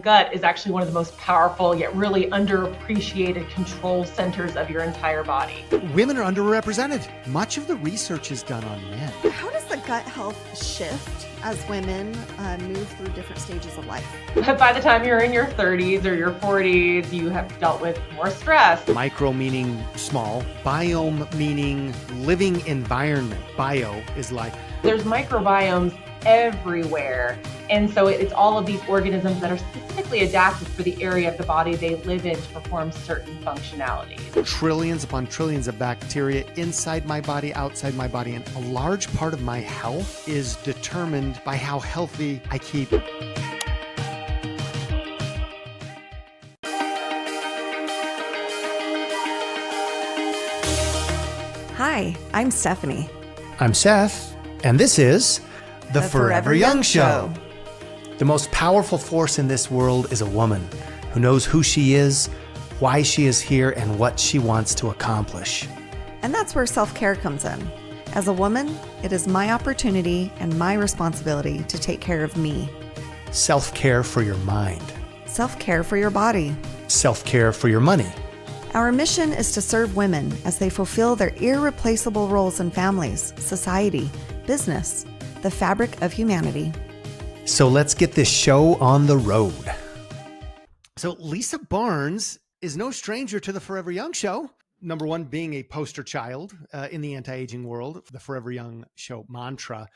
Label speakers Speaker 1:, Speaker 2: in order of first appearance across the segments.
Speaker 1: gut is actually one of the most powerful yet really underappreciated control centers of your entire body.
Speaker 2: Women are underrepresented. Much of the research is done on men.
Speaker 3: How does the gut health shift as women move through different stages of life?
Speaker 1: By the time you're in your 30s or your 40s, you have dealt with more stress.
Speaker 2: Micro meaning small, biome meaning living environment. Bio is like.
Speaker 1: There's microbiomes everywhere. And so it's all of these organisms that are specifically adapted for the area of the body they live in to perform certain functionalities.
Speaker 2: Trillions upon trillions of bacteria inside my body, outside my body. And a large part of my health is determined by how healthy I keep.
Speaker 3: Hi, I'm Stephanie.
Speaker 2: I'm Seth, and this is The Forever Young Show. The most powerful force in this world is a woman who knows who she is, why she is here, and what she wants to accomplish.
Speaker 3: And that's where self-care comes in. As a woman, it is my opportunity and my responsibility to take care of me.
Speaker 2: Self-care for your mind.
Speaker 3: Self-care for your body.
Speaker 2: Self-care for your money.
Speaker 3: Our mission is to serve women as they fulfill their irreplaceable roles in families, society, business, the fabric of humanity.
Speaker 2: So let's get this show on the road. So Lisa Barnes is no stranger to the Forever Young Show. Number one, being a poster child in the anti-aging world, the Forever Young Show mantra.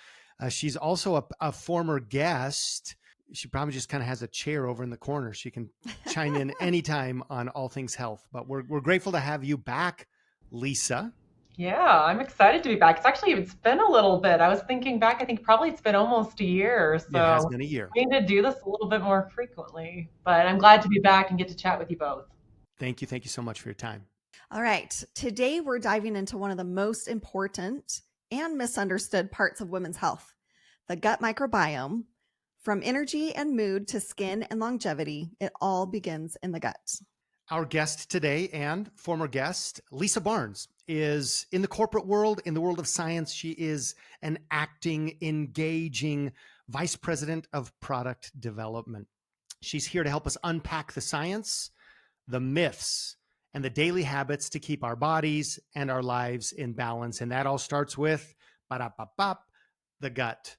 Speaker 2: She's also a former guest. She probably just kind of has a chair over in the corner. She can chime in anytime on all things health. But we're grateful to have you back, Lisa.
Speaker 1: Yeah, I'm excited to be back. It's been a little bit. I was thinking back, I think probably it's been almost a year. So
Speaker 2: it has been a year.
Speaker 1: We need to do this a little bit more frequently. But I'm glad to be back and get to chat with you both.
Speaker 2: Thank you. Thank you so much for your time.
Speaker 3: All right. Today, we're diving into one of the most important and misunderstood parts of women's health, the gut microbiome. From energy and mood to skin and longevity, it all begins in the gut.
Speaker 2: Our guest today and former guest, Lisa Barnes, is in the corporate world, in the world of science. She is an acting, engaging vice president of product development. She's here to help us unpack the science, the myths, and the daily habits to keep our bodies and our lives in balance. And that all starts with the gut,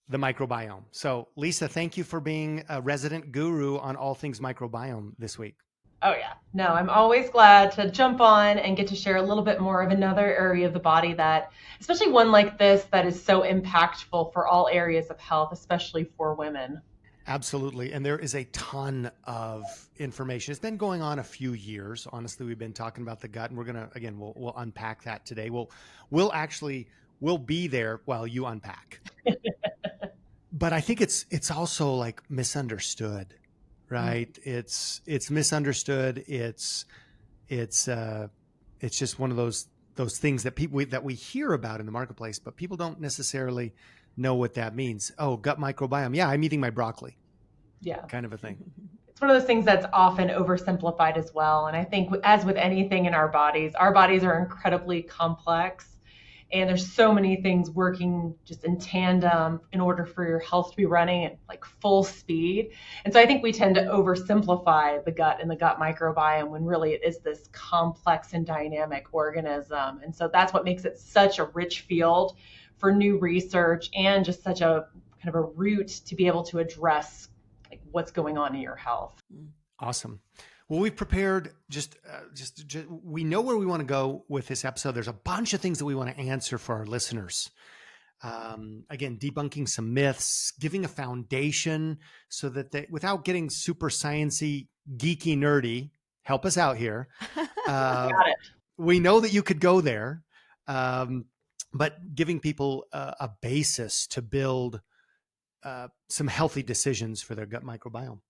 Speaker 2: the microbiome. So Lisa, thank you for being a resident guru on all things microbiome this week.
Speaker 1: Oh yeah, no, I'm always glad to jump on and get to share a little bit more of another area of the body that, especially one like this, that is so impactful for all areas of health, especially for women.
Speaker 2: Absolutely. And there is a ton of information. It's been going on a few years. Honestly, we've been talking about the gut, and we're going to, again, we'll unpack that today. We'll be there while you unpack. But I think it's also like misunderstood, right? Mm-hmm. It's misunderstood. It's just one of those things that we hear about in the marketplace, but people don't necessarily know what that means. Oh, gut microbiome. Yeah, I'm eating my broccoli.
Speaker 1: Yeah.
Speaker 2: Kind of a thing.
Speaker 1: It's one of those things that's often oversimplified as well. And I think as with anything in our bodies are incredibly complex. And there's so many things working just in tandem in order for your health to be running at like full speed. And so I think we tend to oversimplify the gut and the gut microbiome when really it is this complex and dynamic organism. And so that's what makes it such a rich field for new research and just such a kind of a route to be able to address like what's going on in your health.
Speaker 2: Awesome. Well, we've prepared just we know where we want to go with this episode. There's a bunch of things that we want to answer for our listeners. Again, debunking some myths, giving a foundation so that they, without getting super sciencey, geeky, nerdy, help us out here.
Speaker 1: Got it.
Speaker 2: We know that you could go there, but giving people a basis to build some healthy decisions for their gut microbiome.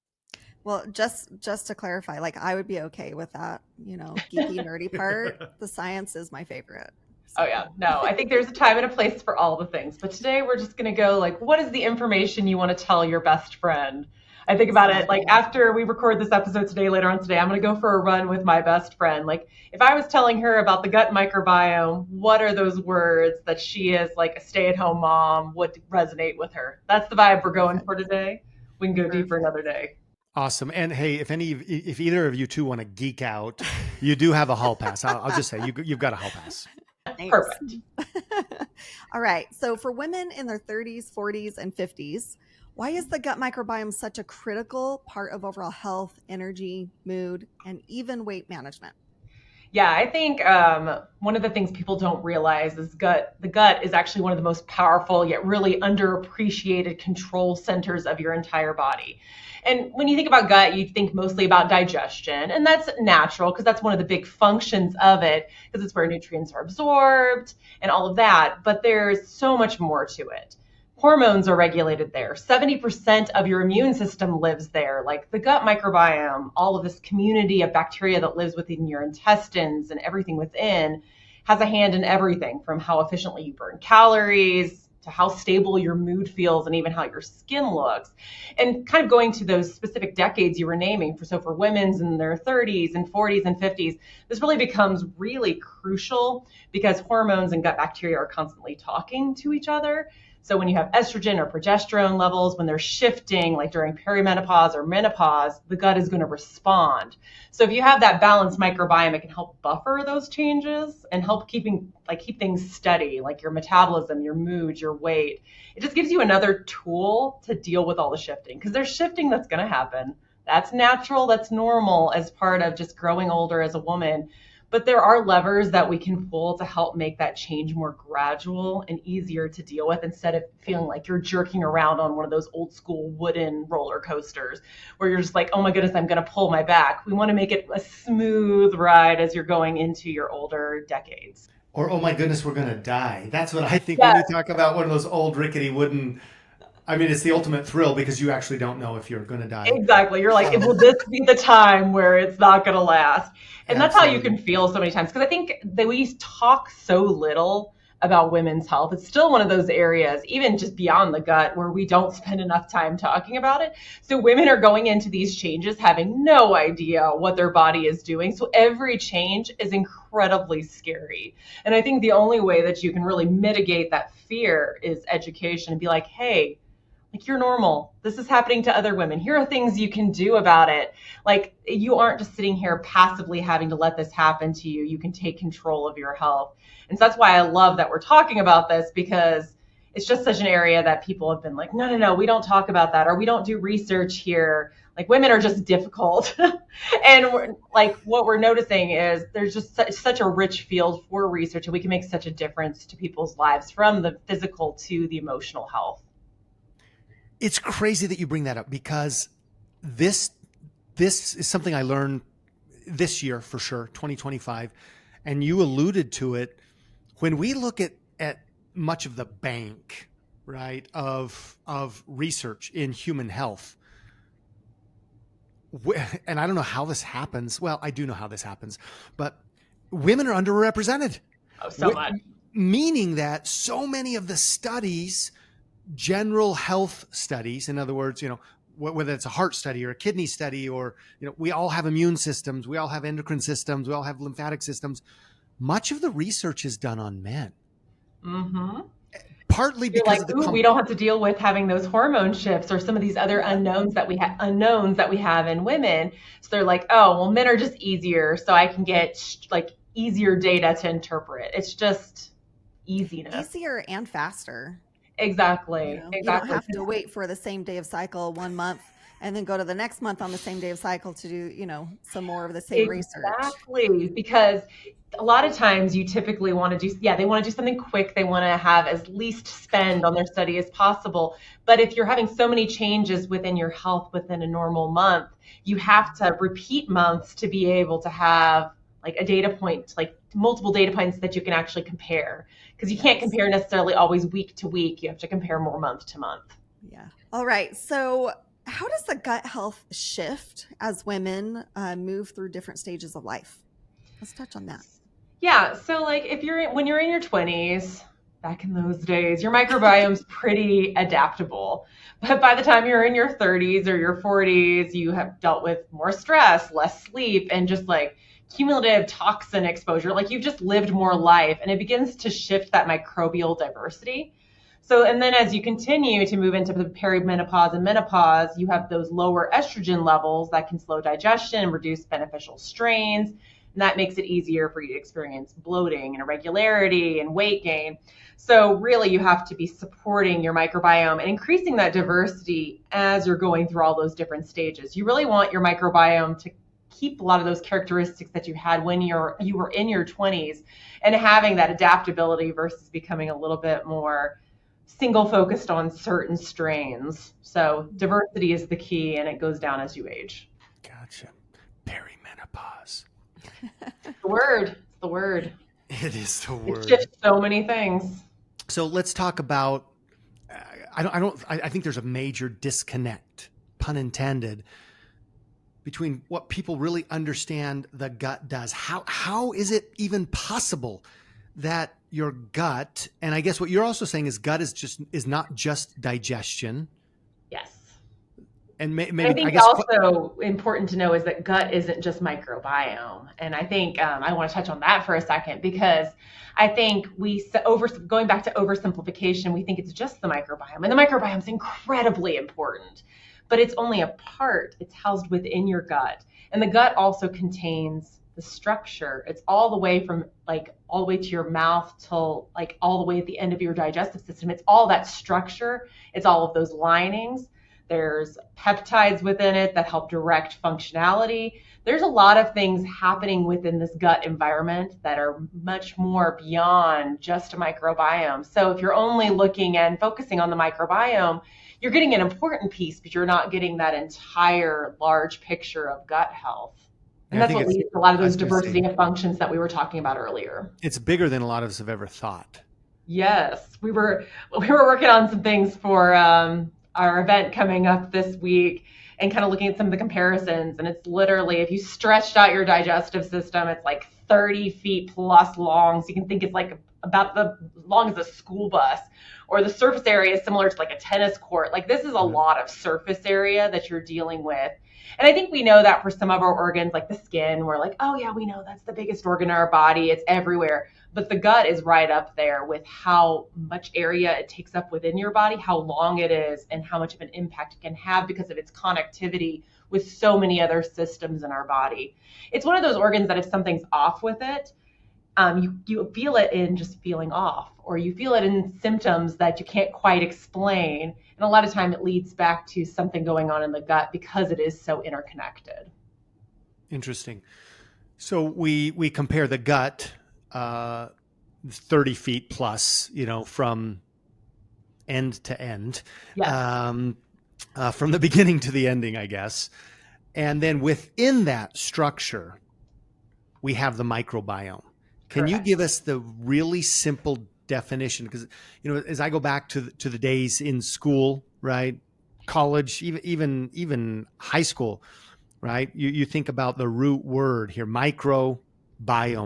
Speaker 3: Well, just to clarify, like I would be okay with that, geeky, nerdy part. The science is my favorite.
Speaker 1: So. Oh yeah, no, I think there's a time and a place for all the things. But today we're just going to go like, what is the information you want to tell your best friend? I think about it like after we record this episode today, later on today, I'm going to go for a run with my best friend. Like if I was telling her about the gut microbiome, what are those words that she is like a stay-at-home mom would resonate with her? That's the vibe we're going for today. We can go deeper another day.
Speaker 2: Awesome. And hey, if either of you two want to geek out, you do have a hall pass. I'll just say you've got a hall pass.
Speaker 1: Perfect.
Speaker 3: All right. So for women in their 30s, 40s, and 50s, why is the gut microbiome such a critical part of overall health, energy, mood, and even weight management?
Speaker 1: Yeah, I think one of the things people don't realize is the gut is actually one of the most powerful yet really underappreciated control centers of your entire body. And when you think about gut, you think mostly about digestion, and that's natural because that's one of the big functions of it, because it's where nutrients are absorbed and all of that. But there's so much more to it. Hormones are regulated there. 70% of your immune system lives there, like the gut microbiome, all of this community of bacteria that lives within your intestines and everything within has a hand in everything from how efficiently you burn calories to how stable your mood feels and even how your skin looks. And kind of going to those specific decades you were naming, for women's in their 30s and 40s and 50s, this really becomes really crucial because hormones and gut bacteria are constantly talking to each other. So when you have estrogen or progesterone levels, when they're shifting, like during perimenopause or menopause, the gut is going to respond. So if you have that balanced microbiome, it can help buffer those changes and help keep things steady, like your metabolism, your mood, your weight. It just gives you another tool to deal with all the shifting, because there's shifting that's going to happen. That's natural, that's normal as part of just growing older as a woman. But there are levers that we can pull to help make that change more gradual and easier to deal with, instead of feeling like you're jerking around on one of those old school wooden roller coasters where you're just like, oh my goodness, I'm going to pull my back. We want to make it a smooth ride as you're going into your older decades.
Speaker 2: Or, oh my goodness, we're going to die. That's what I think when you talk about one of those old rickety wooden. I mean, it's the ultimate thrill because you actually don't know if you're going to die.
Speaker 1: Exactly. You're like, will this be the time where it's not going to last? And that's how you can feel so many times. Because I think that we talk so little about women's health. It's still one of those areas, even just beyond the gut, where we don't spend enough time talking about it. So women are going into these changes having no idea what their body is doing. So every change is incredibly scary. And I think the only way that you can really mitigate that fear is education, and be like, hey, like, you're normal. This is happening to other women. Here are things you can do about it. Like, you aren't just sitting here passively having to let this happen to you. You can take control of your health. And so that's why I love that we're talking about this, because it's just such an area that people have been like, no, we don't talk about that, or we don't do research here. Like, women are just difficult. And what we're noticing is there's just such a rich field for research, and we can make such a difference to people's lives, from the physical to the emotional health.
Speaker 2: It's crazy that you bring that up, because this is something I learned this year for sure, 2025. And you alluded to it. When we look at much of the bank, right, of research in human health, and I don't know how this happens. Well, I do know how this happens, but women are underrepresented.
Speaker 1: Oh, so much.
Speaker 2: Meaning that so many of the studies, general health studies, in other words, whether it's a heart study or a kidney study, or, we all have immune systems, we all have endocrine systems, we all have lymphatic systems. Much of the research is done on men.
Speaker 1: Mm-hmm.
Speaker 2: Partly because
Speaker 1: we don't have to deal with having those hormone shifts or some of these other unknowns that we have in women. So they're like, oh, well, men are just easier, so I can get easier data to interpret. It's just easiness.
Speaker 3: Easier and faster.
Speaker 1: Exactly.
Speaker 3: You don't have to wait for the same day of cycle 1 month and then go to the next month on the same day of cycle to do, some more of the same research.
Speaker 1: Exactly. Because a lot of times you typically want to they want to do something quick. They want to have as least spend on their study as possible. But if you're having so many changes within your health within a normal month, you have to repeat months to be able to have a data point, multiple data points that you can actually compare. Because you can't compare necessarily always week to week. You have to compare more month to month.
Speaker 3: Yeah. All right. So how does the gut health shift as women move through different stages of life? Let's touch on that.
Speaker 1: Yeah. So when you're in your 20s, back in those days, your microbiome's pretty adaptable. But by the time you're in your 30s or your 40s, you have dealt with more stress, less sleep, and just cumulative toxin exposure. You've just lived more life, and it begins to shift that microbial diversity. So, and then as you continue to move into the perimenopause and menopause, you have those lower estrogen levels that can slow digestion and reduce beneficial strains. And that makes it easier for you to experience bloating and irregularity and weight gain. So really you have to be supporting your microbiome and increasing that diversity as you're going through all those different stages. You really want your microbiome to keep a lot of those characteristics that you had when you were in your 20s, and having that adaptability versus becoming a little bit more single focused on certain strains. So diversity is the key, and it goes down as you age.
Speaker 2: Gotcha. Perimenopause.
Speaker 1: The word. It's the word.
Speaker 2: It is the word.
Speaker 1: It shifts so many things.
Speaker 2: So let's talk about, I think there's a major disconnect, pun intended, between what people really understand the gut does. How is it even possible that your gut, and I guess what you're also saying is gut is not just digestion.
Speaker 1: Yes.
Speaker 2: And maybe
Speaker 1: I guess also important to know is that gut isn't just microbiome. And I think I want to touch on that for a second, because I think going back to oversimplification, we think it's just the microbiome. And the microbiome is incredibly important, but it's only a part. It's housed within your gut. And the gut also contains the structure. It's all the way from all the way to your mouth till all the way at the end of your digestive system. It's all that structure. It's all of those linings. There's peptides within it that help direct functionality. There's a lot of things happening within this gut environment that are much more beyond just a microbiome. So if you're only looking and focusing on the microbiome, you're getting an important piece, but you're not getting that entire large picture of gut health. And that's what leads to a lot of those diversity of functions that we were talking about earlier.
Speaker 2: It's bigger than a lot of us have ever thought.
Speaker 1: Yes, we were working on some things for our event coming up this week, and kind of looking at some of the comparisons. And it's literally, if you stretched out your digestive system, it's 30 feet plus long. So you can think it's about the long as a school bus, or the surface area is similar to a tennis court. This is a lot of surface area that you're dealing with. And I think we know that for some of our organs, like the skin, we're oh yeah, we know that's the biggest organ in our body. It's everywhere. But the gut is right up there with how much area it takes up within your body, how long it is, and how much of an impact it can have because of its connectivity with so many other systems in our body. It's one of those organs that if something's off with it, you feel it in just feeling off, or you feel it in symptoms that you can't quite explain. And a lot of time it leads back to something going on in the gut because it is so interconnected.
Speaker 2: Interesting. So we compare the gut 30 feet plus, from end to end,
Speaker 1: Yes.
Speaker 2: From the beginning to the ending, I guess. And then within that structure, we have the microbiome. Can
Speaker 1: Correct.
Speaker 2: you give us the really simple definition? Because, as I go back to the days in school, right? College, even high school, right? You think about the root word here, microbiome,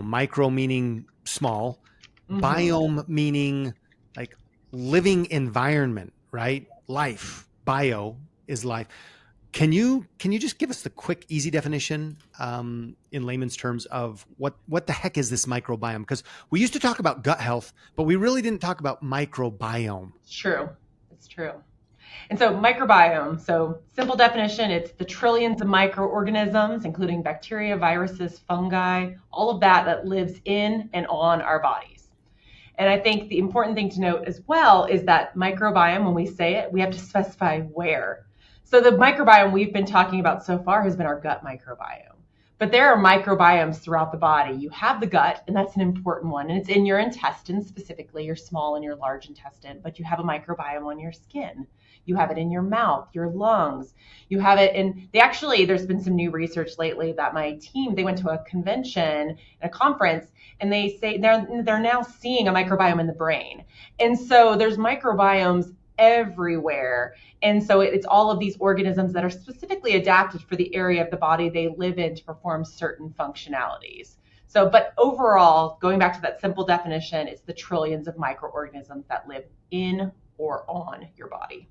Speaker 2: micro meaning small, biome meaning living environment, right? Life, bio is life. Can you just give us the quick, easy definition in layman's terms of what the heck is this microbiome? Because we used to talk about gut health, but we really didn't talk about microbiome.
Speaker 1: True. It's true. And so microbiome, so simple definition, it's the trillions of microorganisms, including bacteria, viruses, fungi, all of that lives in and on our bodies. And I think the important thing to note as well is that microbiome, when we say it, we have to specify where. So the microbiome we've been talking about so far has been our gut microbiome. But there are microbiomes throughout the body. You have the gut, and that's an important one. And it's in your intestines, specifically your small and your large intestine. But you have a microbiome on your skin. You have it in your mouth, your lungs. You have it in, there's been some new research lately that my team, they went to a convention, a conference, and they say they're now seeing a microbiome in the brain. And so there's microbiomes everywhere. And so it's all of these organisms that are specifically adapted for the area of the body they live in to perform certain functionalities. So, but overall, going back to that simple definition, it's the trillions of microorganisms that live in or on your body.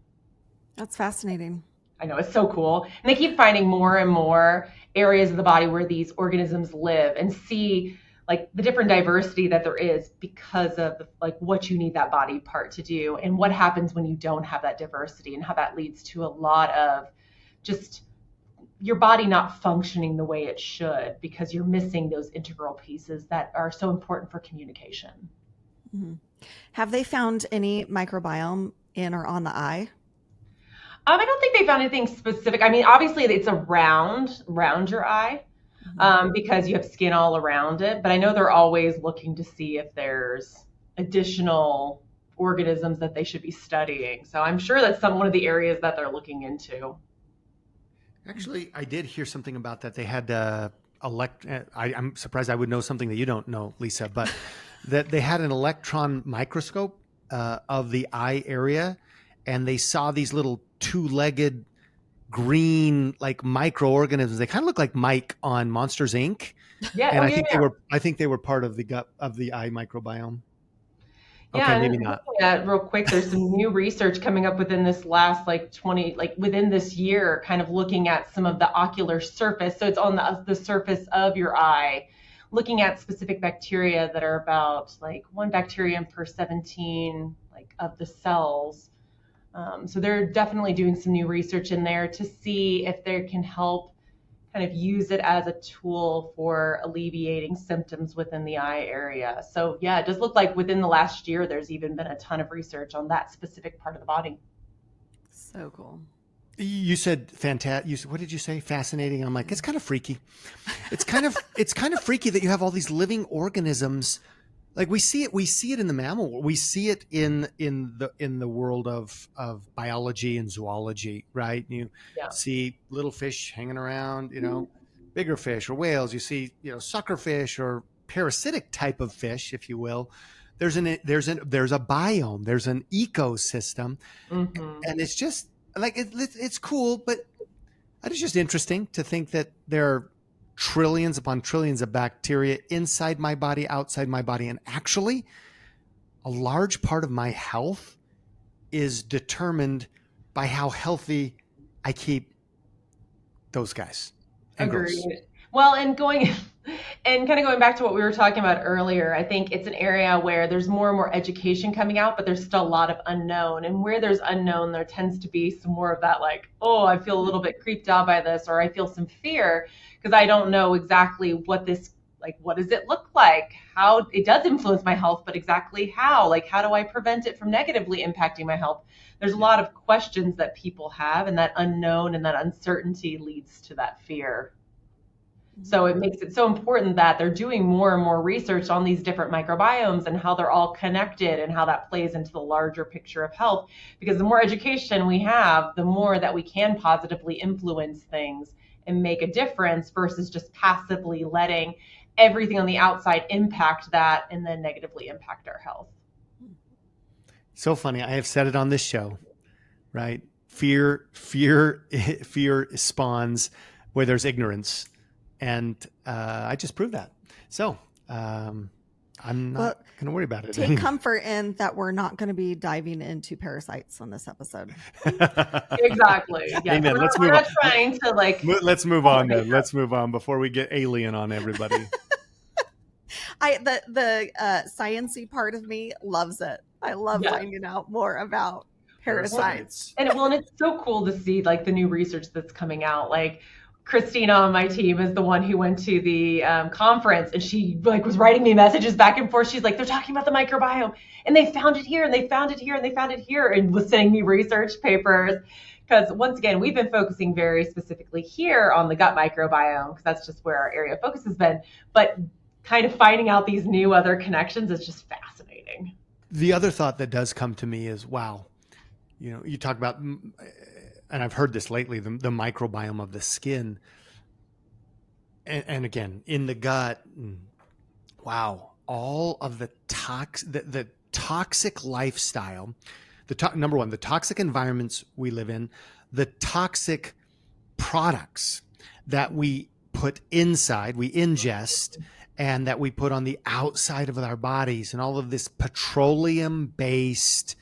Speaker 3: That's fascinating.
Speaker 1: I know, it's so cool. And they keep finding more and more areas of the body where these organisms live, and see like the different diversity that there is because of like what you need that body part to do and what happens when you don't have that diversity, and how that leads to a lot of just your body not functioning the way it should because you're missing those integral pieces that are so important for communication.
Speaker 3: Mm-hmm. Have they found any microbiome in or on the eye?
Speaker 1: I don't think they found anything specific. I mean, obviously it's around your eye, because you have skin all around it. But I know they're always looking to see if there's additional organisms that they should be studying. So I'm sure that's one of the areas that they're looking into.
Speaker 2: Actually, I did hear something about that. They had I'm surprised I would know something that you don't know, Lisa, but that they had an electron microscope of the eye area, and they saw these little two-legged green like microorganisms. They kind of look like Mike on Monsters Inc.
Speaker 1: Yeah,
Speaker 2: And I think they were part of the gut of the eye microbiome.
Speaker 1: Yeah,
Speaker 2: okay,
Speaker 1: and
Speaker 2: maybe not.
Speaker 1: real quick, there's some new research coming up within this last within this year, kind of looking at some of the ocular surface. So it's on the surface of your eye, looking at specific bacteria that are about like 1 bacterium per 17 like of the cells. So they're definitely doing some new research in there to see if they can help kind of use it as a tool for alleviating symptoms within the eye area. So yeah, it does look like within the last year, there's even been a ton of research on that specific part of the body.
Speaker 3: So cool.
Speaker 2: You said fantastic. What did you say? Fascinating. I'm like, it's kind of freaky. It's kind of freaky that you have all these living organisms. Like we see it in the mammal world. We see it in the world of biology and zoology, right? You see little fish hanging around, bigger fish or whales. You see, suckerfish or parasitic type of fish, if you will. There's a biome. There's an ecosystem, and it's just like it's cool, but it's just interesting to think that there are trillions upon trillions of bacteria inside my body, outside my body. And actually, a large part of my health is determined by how healthy I keep those guys.
Speaker 1: Agreed. Well, and kind of going back to what we were talking about earlier, I think it's an area where there's more and more education coming out, but there's still a lot of unknown. And where there's unknown, there tends to be some more of that, like, oh, I feel a little bit creeped out by this, or I feel some fear because I don't know exactly what does it look like? How it does influence my health, but exactly how? Like, how do I prevent it from negatively impacting my health? There's a lot of questions that people have, and that unknown and that uncertainty leads to that fear. So it makes it so important that they're doing more and more research on these different microbiomes and how they're all connected and how that plays into the larger picture of health. Because the more education we have, the more that we can positively influence things and make a difference versus just passively letting everything on the outside impact that and then negatively impact our health.
Speaker 2: So funny. I have said it on this show, right? Fear spawns where there's ignorance. And I just proved that. So I'm not going to worry about it.
Speaker 3: Take comfort in that we're not going to be diving into parasites on this episode.
Speaker 1: Exactly. Yeah.
Speaker 2: Amen.
Speaker 1: Let's move on. Trying to
Speaker 2: Let's move on then. Let's move on before we get alien on everybody.
Speaker 3: The sciencey part of me loves it. I love finding out more about parasites.
Speaker 1: And it's so cool to see like the new research that's coming out. Like Christina on my team is the one who went to the conference, and she was writing me messages back and forth. She's like, they're talking about the microbiome and they found it here and they found it here and they found it here, and was sending me research papers. Because once again, we've been focusing very specifically here on the gut microbiome because that's just where our area of focus has been. But kind of finding out these new other connections is just fascinating.
Speaker 2: The other thought that does come to me is, wow, you talk about, and I've heard this lately, the microbiome of the skin. And again, in the gut, wow, all of the toxic lifestyle, number one, the toxic environments we live in, the toxic products that we put inside, we ingest, and that we put on the outside of our bodies, and all of this petroleum-based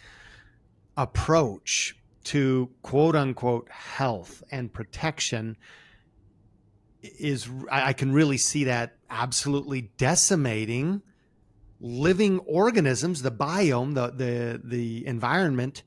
Speaker 2: approach to quote unquote health and protection I can really see that absolutely decimating living organisms, the biome, the environment,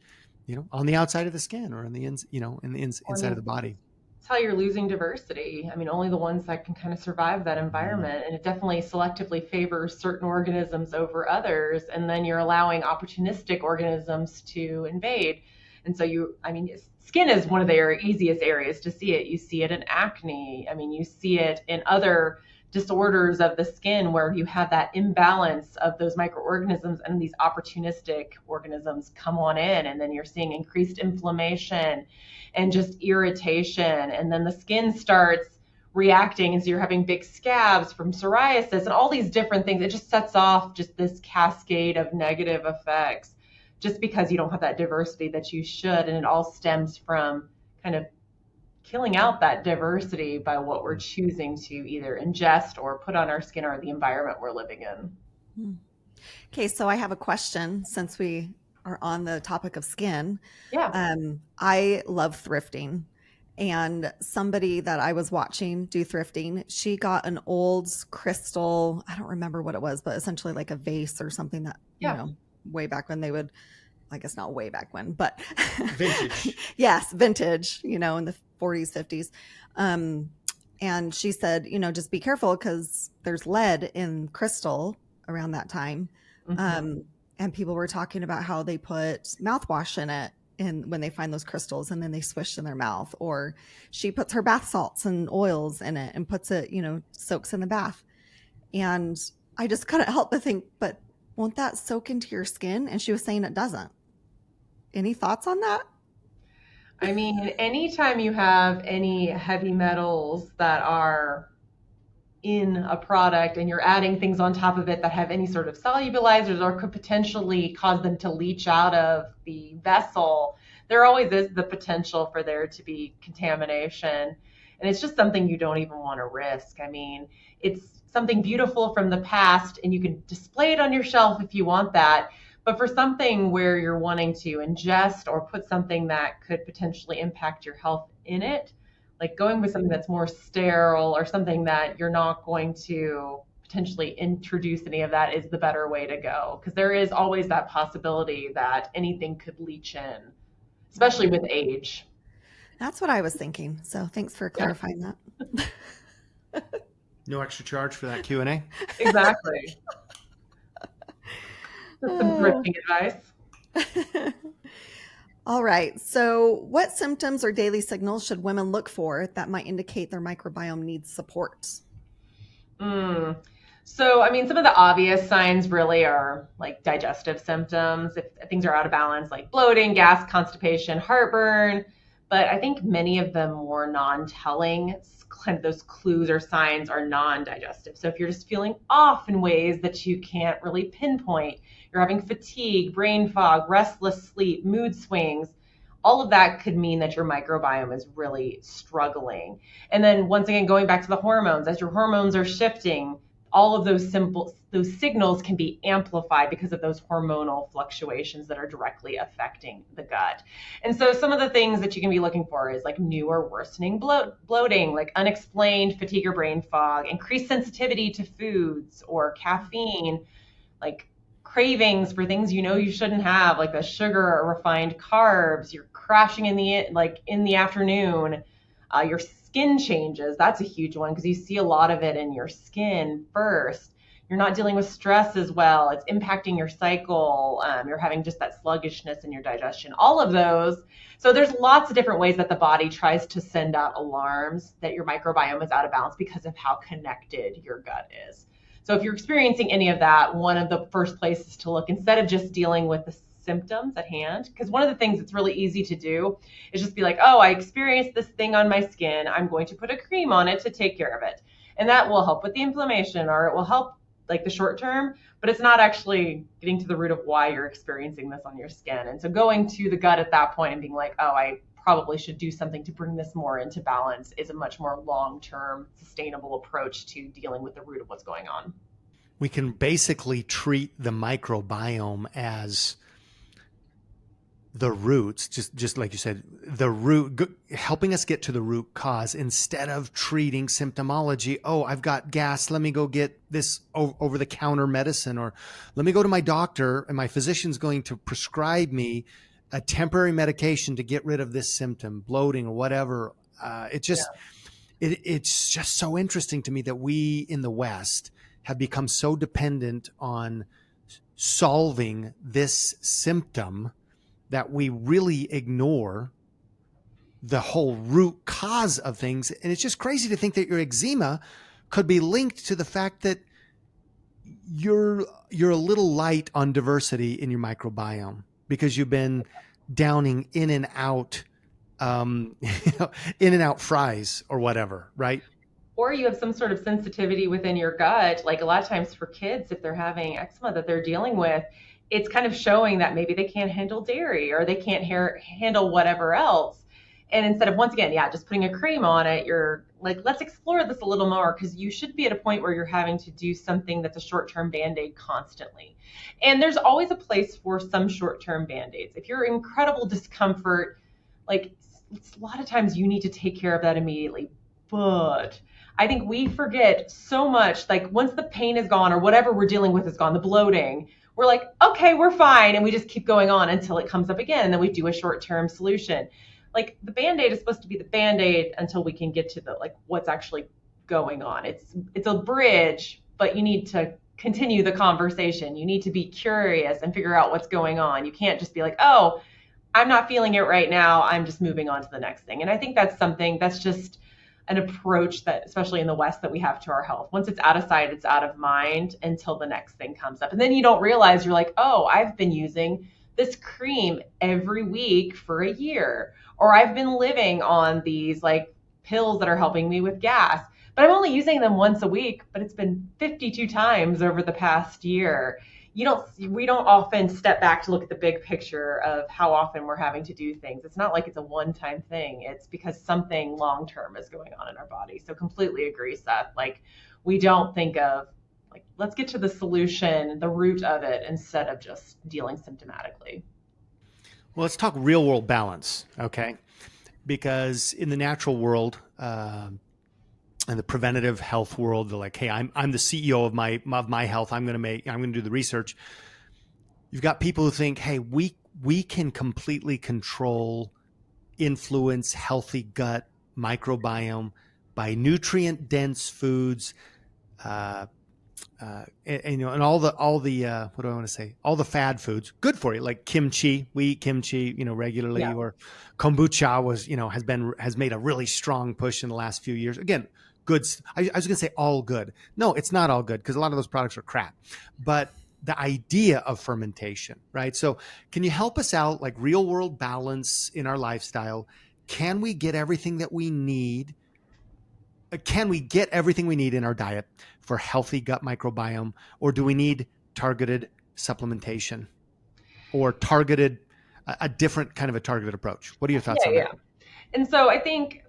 Speaker 2: on the outside of the skin or in the
Speaker 1: Well, I
Speaker 2: inside of
Speaker 1: mean,
Speaker 2: the body.
Speaker 1: it's how you're losing diversity. I mean, only the ones that can kind of survive that
Speaker 2: Mm.
Speaker 1: environment. And it definitely selectively favors certain organisms over others. And then you're allowing opportunistic organisms to invade. And so I mean, skin is one of the easiest areas to see it. You see it in acne. I mean, you see it in other disorders of the skin where you have that imbalance of those microorganisms and these opportunistic organisms come on in. And then you're seeing increased inflammation and just irritation. And then the skin starts reacting. And so you're having big scabs from psoriasis and all these different things. It just sets off just this cascade of negative effects just because you don't have that diversity that you should. And it all stems from kind of killing out that diversity by what we're choosing to either ingest or put on our skin or the environment we're living in.
Speaker 3: Okay, so I have a question since we are on the topic of skin.
Speaker 1: Yeah.
Speaker 3: I love thrifting, and somebody that I was watching do thrifting, she got an old crystal, I don't remember what it was, but essentially like a vase or something that,
Speaker 1: Yeah.
Speaker 3: way back when they would, I guess not way back when, but
Speaker 2: Vintage.
Speaker 3: yes, vintage, in the 40s, 50s. And she said, just be careful because there's lead in crystal around that time.
Speaker 1: Mm-hmm.
Speaker 3: And people were talking about how they put mouthwash in it when they find those crystals and then they swish in their mouth, or she puts her bath salts and oils in it and puts it, soaks in the bath. And I just couldn't help but think, but won't that soak into your skin? And she was saying it doesn't. Any thoughts on that?
Speaker 1: I mean, anytime you have any heavy metals that are in a product and you're adding things on top of it that have any sort of solubilizers or could potentially cause them to leach out of the vessel, there always is the potential for there to be contamination. And it's just something you don't even want to risk. I mean, it's something beautiful from the past and you can display it on your shelf if you want that. But for something where you're wanting to ingest or put something that could potentially impact your health in it, like going with something that's more sterile or something that you're not going to potentially introduce any of that is the better way to go, because there is always that possibility that anything could leach in, especially with age.
Speaker 3: That's what I was thinking. So thanks for
Speaker 1: Yeah,
Speaker 3: clarifying that.
Speaker 2: No extra charge for that Q&A.
Speaker 1: exactly. Just some
Speaker 3: Oh.
Speaker 1: thrifting advice.
Speaker 3: All right. So, what symptoms or daily signals should women look for that might indicate their microbiome needs support?
Speaker 1: Mm. So, I mean, some of the obvious signs really are like digestive symptoms. If things are out of balance, like bloating, gas, constipation, heartburn. But I think many of the more non-telling kind of those clues or signs are non-digestive. So if you're just feeling off in ways that you can't really pinpoint, you're having fatigue, brain fog, restless sleep, mood swings, all of that could mean that your microbiome is really struggling. And then once again, going back to the hormones, as your hormones are shifting, all of those signals can be amplified because of those hormonal fluctuations that are directly affecting the gut. And so some of the things that you can be looking for is like new or worsening bloating, like unexplained fatigue or brain fog, increased sensitivity to foods or caffeine, like cravings for things you shouldn't have, like the sugar or refined carbs. You're crashing in the afternoon. Your skin changes. That's a huge one because you see a lot of it in your skin first. You're not dealing with stress as well. It's impacting your cycle. You're having just that sluggishness in your digestion. All of those. So there's lots of different ways that the body tries to send out alarms that your microbiome is out of balance because of how connected your gut is. So if you're experiencing any of that, one of the first places to look, instead of just dealing with the symptoms at hand, because one of the things that's really easy to do is just be like, oh, I experienced this thing on my skin. I'm going to put a cream on it to take care of it. And that will help with the inflammation, or it will help like the short term, but it's not actually getting to the root of why you're experiencing this on your skin. And so going to the gut at that point and being like, oh, I probably should do something to bring this more into balance is a much more long-term sustainable approach to dealing with the root of what's going on.
Speaker 2: We can basically treat the microbiome as the roots, just like you said, helping us get to the root cause instead of treating symptomology. Oh, I've got gas. Let me go get this over the counter medicine, or let me go to my doctor and my physician's going to prescribe me a temporary medication to get rid of this symptom, bloating or whatever. It's just so interesting to me that we in the West have become so dependent on solving this symptom that we really ignore the whole root cause of things. And it's just crazy to think that your eczema could be linked to the fact that you're a little light on diversity in your microbiome because you've been downing in and out fries or whatever, right?
Speaker 1: Or you have some sort of sensitivity within your gut. Like a lot of times for kids, if they're having eczema that they're dealing with, it's kind of showing that maybe they can't handle dairy or they can't handle whatever else. And instead of, once again, just putting a cream on it, you're like, let's explore this a little more, because you should be at a point where you're having to do something that's a short-term Band-Aid constantly. And there's always a place for some short-term Band-Aids. If you're in incredible discomfort, like a lot of times you need to take care of that immediately. But I think we forget so much, like once the pain is gone or whatever we're dealing with is gone, the bloating, we're like, okay, we're fine. And we just keep going on until it comes up again. And then we do a short-term solution. Like the Band-Aid is supposed to be the Band-Aid until we can get to the, like, what's actually going on. It's a bridge, but you need to continue the conversation. You need to be curious and figure out what's going on. You can't just be like, oh, I'm not feeling it right now, I'm just moving on to the next thing. And I think that's something that's just an approach that, especially in the West, that we have to our health. Once it's out of sight, it's out of mind until the next thing comes up. And then you don't realize, you're like, oh, I've been using this cream every week for a year, or I've been living on these like pills that are helping me with gas, but I'm only using them once a week, but it's been 52 times over the past year. We don't often step back to look at the big picture of how often we're having to do things. It's not like it's a one-time thing. It's because something long-term is going on in our body. So completely agree, Seth. Like, we don't think of, like, let's get to the solution, the root of it, instead of just dealing symptomatically.
Speaker 2: Well, let's talk real world balance, okay? Because in the natural world, and the preventative health world, they're like, hey, I'm the CEO of my health. I'm going to do the research. You've got people who think, hey, we can completely control, influence healthy gut microbiome by nutrient dense foods, and all the what do I want to say? All the fad foods, good for you, like kimchi. We eat kimchi, regularly, or kombucha has made a really strong push in the last few years. Again, good. I was going to say all good. No, it's not all good, because a lot of those products are crap. But the idea of fermentation, right? So can you help us out, like real world balance in our lifestyle? Can we get everything that we need? Can we get everything we need in our diet for healthy gut microbiome, or do we need targeted supplementation or a different kind of a targeted approach? What are your thoughts on that?
Speaker 1: And so I think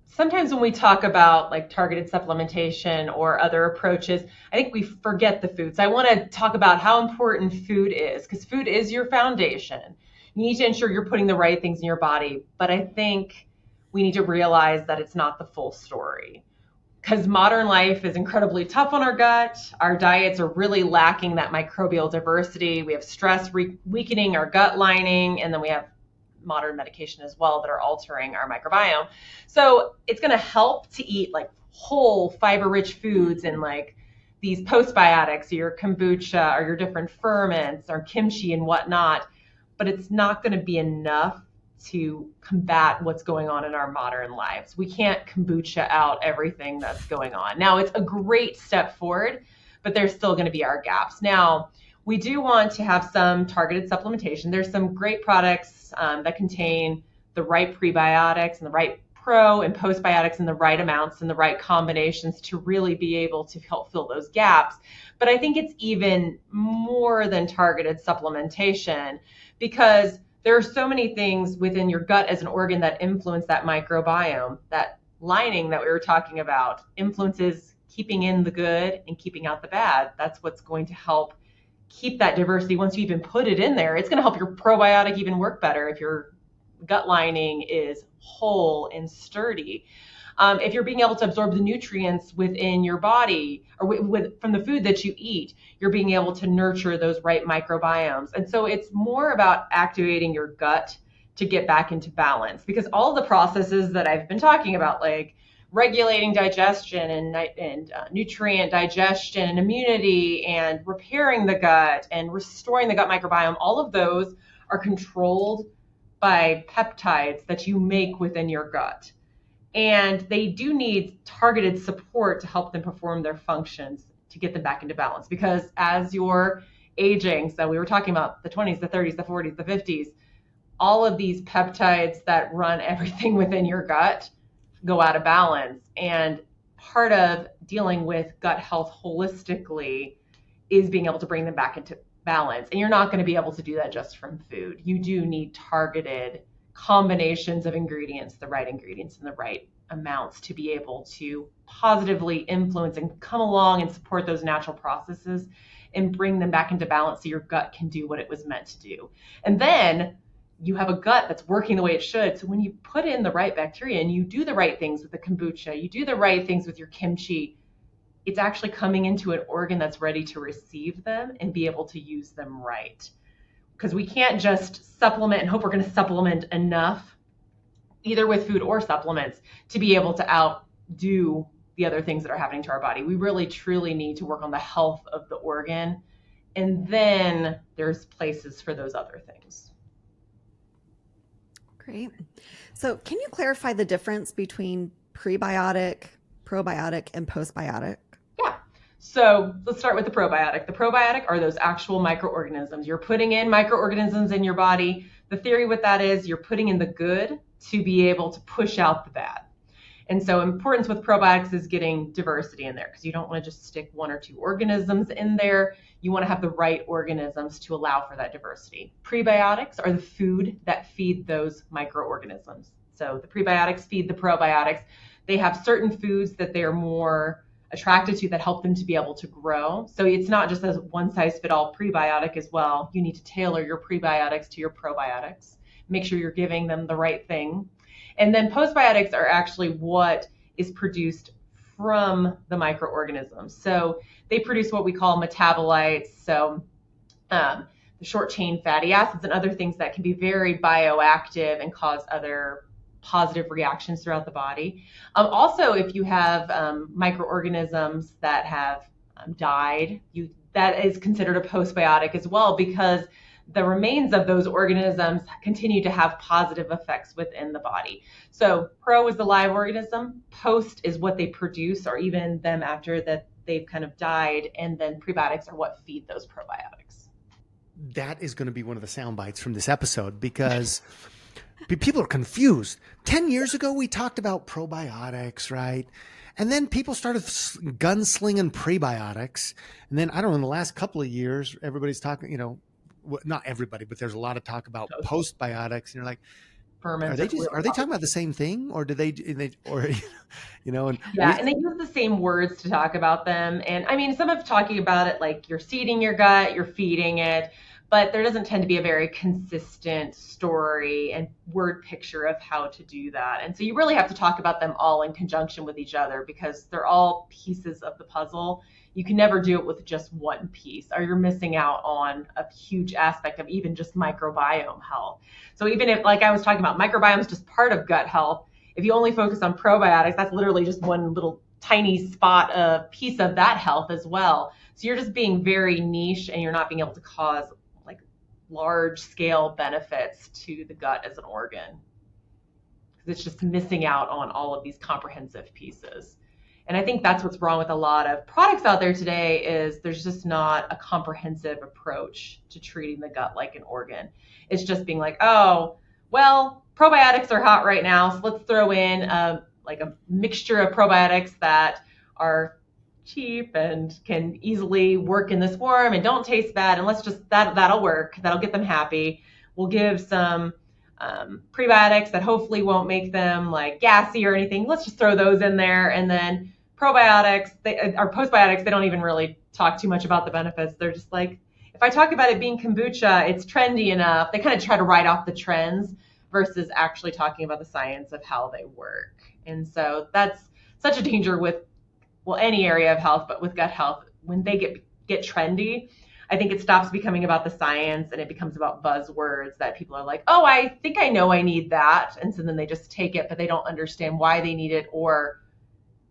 Speaker 1: sometimes when we talk about like targeted supplementation or other approaches, I think we forget the foods. I want to talk about how important food is, because food is your foundation. You need to ensure you're putting the right things in your body. But I think we need to realize that it's not the full story, because modern life is incredibly tough on our gut. Our diets are really lacking that microbial diversity. We have stress weakening our gut lining, and then we have modern medication as well that are altering our microbiome. So it's going to help to eat like whole fiber-rich foods and like these postbiotics, or your kombucha, or your different ferments, or kimchi and whatnot. But it's not going to be enough to combat what's going on in our modern lives. We can't kombucha out everything that's going on. Now, it's a great step forward, but there's still going to be our gaps. Now, we do want to have some targeted supplementation. There's some great products that contain the right prebiotics and the right pro and postbiotics in the right amounts and the right combinations to really be able to help fill those gaps. But I think it's even more than targeted supplementation, because there are so many things within your gut as an organ that influence that microbiome. That lining that we were talking about influences keeping in the good and keeping out the bad. That's what's going to help keep that diversity once you even put it in there. It's going to help your probiotic even work better if your gut lining is whole and sturdy. If you're being able to absorb the nutrients within your body or from the food that you eat, you're being able to nurture those right microbiomes. And so it's more about activating your gut to get back into balance, because all the processes that I've been talking about, like regulating digestion and nutrient digestion and immunity and repairing the gut and restoring the gut microbiome, all of those are controlled by peptides that you make within your gut. And they do need targeted support to help them perform their functions to get them back into balance. Because as you're aging, so we were talking about the 20s, the 30s, the 40s, the 50s, all of these peptides that run everything within your gut go out of balance. And part of dealing with gut health holistically is being able to bring them back into balance. And you're not going to be able to do that just from food. You do need targeted combinations of ingredients, the right ingredients in the right amounts to be able to positively influence and come along and support those natural processes and bring them back into balance so your gut can do what it was meant to do. And then you have a gut that's working the way it should. So when you put in the right bacteria and you do the right things with the kombucha, you do the right things with your kimchi, it's actually coming into an organ that's ready to receive them and be able to use them right. Because we can't just supplement and hope we're going to supplement enough, either with food or supplements, to be able to outdo the other things that are happening to our body. We really, truly need to work on the health of the organ. And then there's places for those other things.
Speaker 3: Great. So can you clarify the difference between prebiotic, probiotic, and postbiotic?
Speaker 1: Yeah. So let's start with the probiotic. The probiotic are those actual microorganisms. You're putting in microorganisms in your body. The theory with that is you're putting in the good to be able to push out the bad. And so importance with probiotics is getting diversity in there, because you don't want to just stick one or two organisms in there. You want to have the right organisms to allow for that diversity. Prebiotics are the food that feed those microorganisms. So the prebiotics feed the probiotics. They have certain foods that they are more attracted to that help them to be able to grow. So it's not just a one-size-fits-all prebiotic as well. You need to tailor your prebiotics to your probiotics. Make sure you're giving them the right thing. And then postbiotics are actually what is produced from the microorganisms. So they produce what we call metabolites. So the short chain fatty acids and other things that can be very bioactive and cause other positive reactions throughout the body. Also, if you have microorganisms that have died, that is considered a postbiotic as well, because the remains of those organisms continue to have positive effects within the body. So pro is the live organism, post is what they produce, or even them after that they've kind of died, and then prebiotics are what feed those probiotics.
Speaker 2: That is going to be one of the sound bites from this episode, because people are confused. 10 years ago, we talked about probiotics, right? And then people started gunslinging prebiotics. And then, I don't know, in the last couple of years, everybody's talking, not everybody, but there's a lot of talk about postbiotics. And you're like, are they talking about the same thing, or do they and
Speaker 1: yeah, and they use the same words to talk about them. And I mean, some of talking about it like you're seeding your gut, you're feeding it, but there doesn't tend to be a very consistent story and word picture of how to do that. And so you really have to talk about them all in conjunction with each other, because they're all pieces of the puzzle. You can never do it with just one piece, or you're missing out on a huge aspect of even just microbiome health. So even if, like I was talking about, microbiome is just part of gut health, if you only focus on probiotics, that's literally just one little tiny spot, a piece of that health as well. So you're just being very niche, and you're not being able to cause like large scale benefits to the gut as an organ, because it's just missing out on all of these comprehensive pieces. And I think that's what's wrong with a lot of products out there today, is there's just not a comprehensive approach to treating the gut like an organ. It's just being like, oh, well, probiotics are hot right now, so let's throw in a mixture of probiotics that are cheap and can easily work in this form and don't taste bad, and let's just, that'll work. That'll get them happy. We'll give some prebiotics that hopefully won't make them like gassy or anything. Let's just throw those in there. And then probiotics, postbiotics, they don't even really talk too much about the benefits. They're just like, if I talk about it being kombucha, it's trendy enough. They kind of try to write off the trends versus actually talking about the science of how they work. And so that's such a danger with, well, any area of health, but with gut health, when they get trendy, I think it stops becoming about the science and it becomes about buzzwords that people are like, oh, I think I know I need that. And so then they just take it, but they don't understand why they need it, or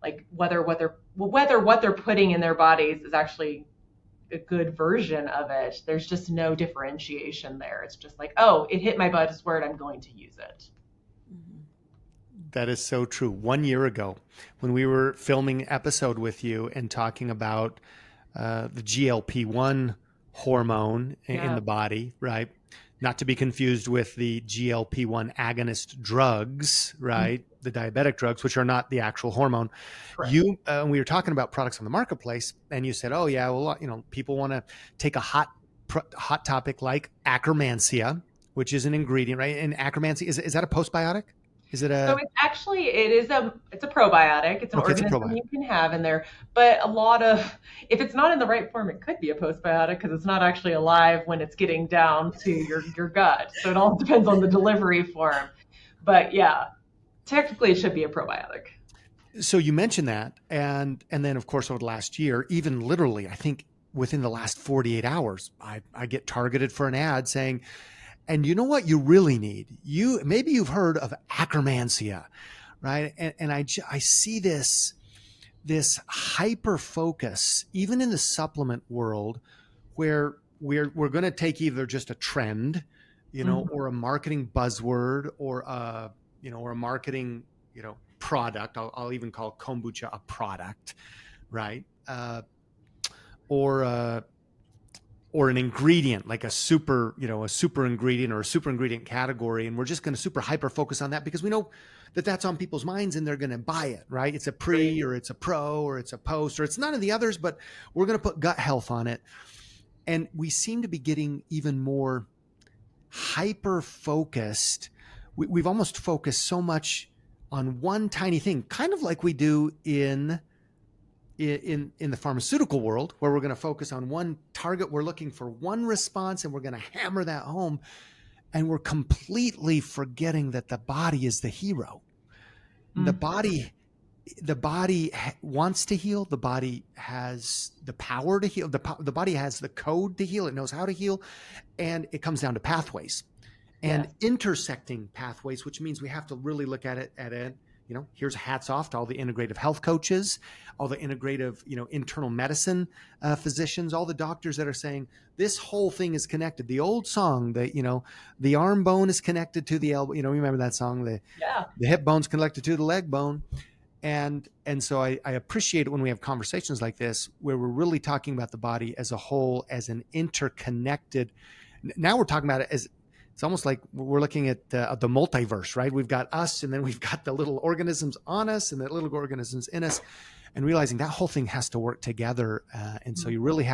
Speaker 1: like whether what they're putting in their bodies is actually a good version of it. There's just no differentiation there. It's just like, oh, it hit my buzzword, I'm going to use it.
Speaker 2: That is so true. 1 year ago, when we were filming an episode with you and talking about the GLP-1 hormone in the body, right? Not to be confused with the GLP-1 agonist drugs, right? Mm-hmm. The diabetic drugs, which are not the actual hormone. Correct. We were talking about products on the marketplace, and you said, oh yeah, well, people want to take a hot topic like Akkermansia, which is an ingredient, right? And Akkermansia, is that a postbiotic? Is it a?
Speaker 1: So it's a probiotic. It's an organism you can have in there. But if it's not in the right form, it could be a postbiotic because it's not actually alive when it's getting down to your gut. So it all depends on the delivery form. But yeah, technically it should be a probiotic.
Speaker 2: So you mentioned that, and then of course over the last year, even literally, I think within the last 48 hours, I get targeted for an ad saying, and you know what you really need? Maybe you've heard of Akkermansia, right? And I see this hyper focus, even in the supplement world, where we're going to take either just a trend, or a marketing buzzword, or a marketing, product. I'll even call kombucha a product, right? Or an ingredient, like a super ingredient or a super ingredient category. And we're just going to super hyper focus on that because we know that that's on people's minds and they're going to buy it, right? It's a pre or it's a pro or it's a post or it's none of the others, but we're going to put gut health on it. And we seem to be getting even more hyper focused. We've almost focused so much on one tiny thing, kind of like we do in the pharmaceutical world, where we're going to focus on one target. We're looking for one response and we're going to hammer that home. And we're completely forgetting that the body is the hero. Mm-hmm. The body wants to heal. The body has the power to heal. The body has the code to heal. It knows how to heal. And it comes down to pathways and intersecting pathways, which means we have to really look at it here's hats off to all the integrative health coaches, all the integrative, internal medicine physicians, all the doctors that are saying this whole thing is connected. The old song that, the arm bone is connected to the elbow, remember that song, the hip bone's connected to the leg bone. And so I appreciate it when we have conversations like this, where we're really talking about the body as a whole, as an interconnected. Now we're talking about it as, it's almost like we're looking at the multiverse, right? We've got us, and then we've got the little organisms on us and the little organisms in us, and realizing that whole thing has to work together. And so you really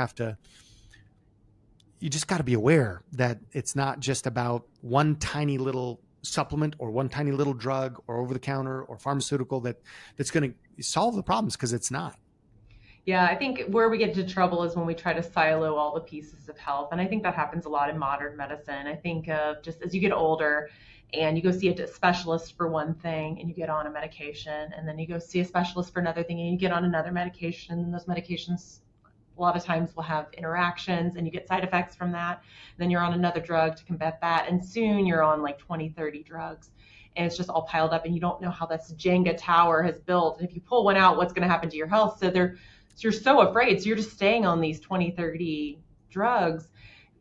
Speaker 2: you just got to be aware that it's not just about one tiny little supplement or one tiny little drug or over the counter or pharmaceutical that's going to solve the problems, because it's not.
Speaker 1: Yeah, I think where we get into trouble is when we try to silo all the pieces of health. And I think that happens a lot in modern medicine. I think of just as you get older and you go see a specialist for one thing and you get on a medication, and then you go see a specialist for another thing and you get on another medication, and those medications a lot of times will have interactions and you get side effects from that. And then you're on another drug to combat that. And soon you're on like 20, 30 drugs. And it's just all piled up and you don't know how this Jenga tower has built. And if you pull one out, what's going to happen to your health? So you're so afraid. So you're just staying on these 20, 30 drugs.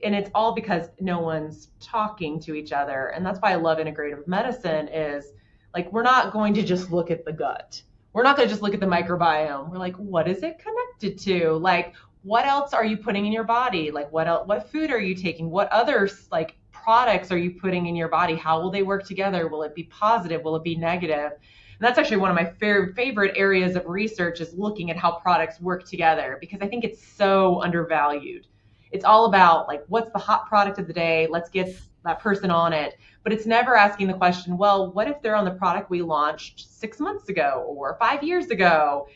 Speaker 1: And it's all because no one's talking to each other. And that's why I love integrative medicine is like, we're not going to just look at the gut. We're not going to just look at the microbiome. We're like, what is it connected to? Like, what else are you putting in your body? Like, what food are you taking? What other like products are you putting in your body? How will they work together? Will it be positive? Will it be negative? And that's actually one of my favorite areas of research, is looking at how products work together, because I think it's so undervalued. It's all about like, what's the hot product of the day? Let's get that person on it. But it's never asking the question, well, what if they're on the product we launched 6 months ago or 5 years ago?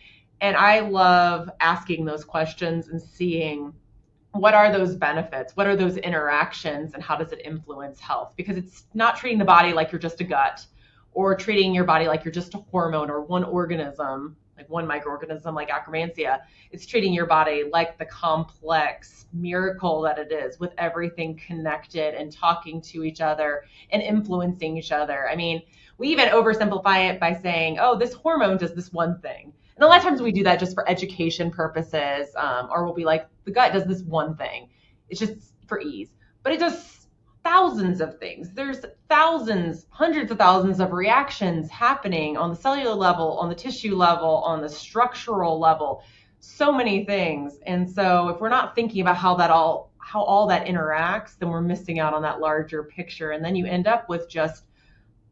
Speaker 1: And I love asking those questions and seeing what are those benefits? What are those interactions, and how does it influence health? Because it's not treating the body like you're just a gut, or treating your body like you're just a hormone or one organism, like one microorganism like Akkermansia. It's treating your body like the complex miracle that it is, with everything connected and talking to each other and influencing each other. I mean, we even oversimplify it by saying, oh, this hormone does this one thing. And a lot of times we do that just for education purposes, or we'll be like, the gut does this one thing. It's just for ease. But it does thousands of things. There's thousands, hundreds of thousands of reactions happening on the cellular level, on the tissue level, on the structural level, so many things. And so if we're not thinking about how all that interacts, then we're missing out on that larger picture. And then you end up with just,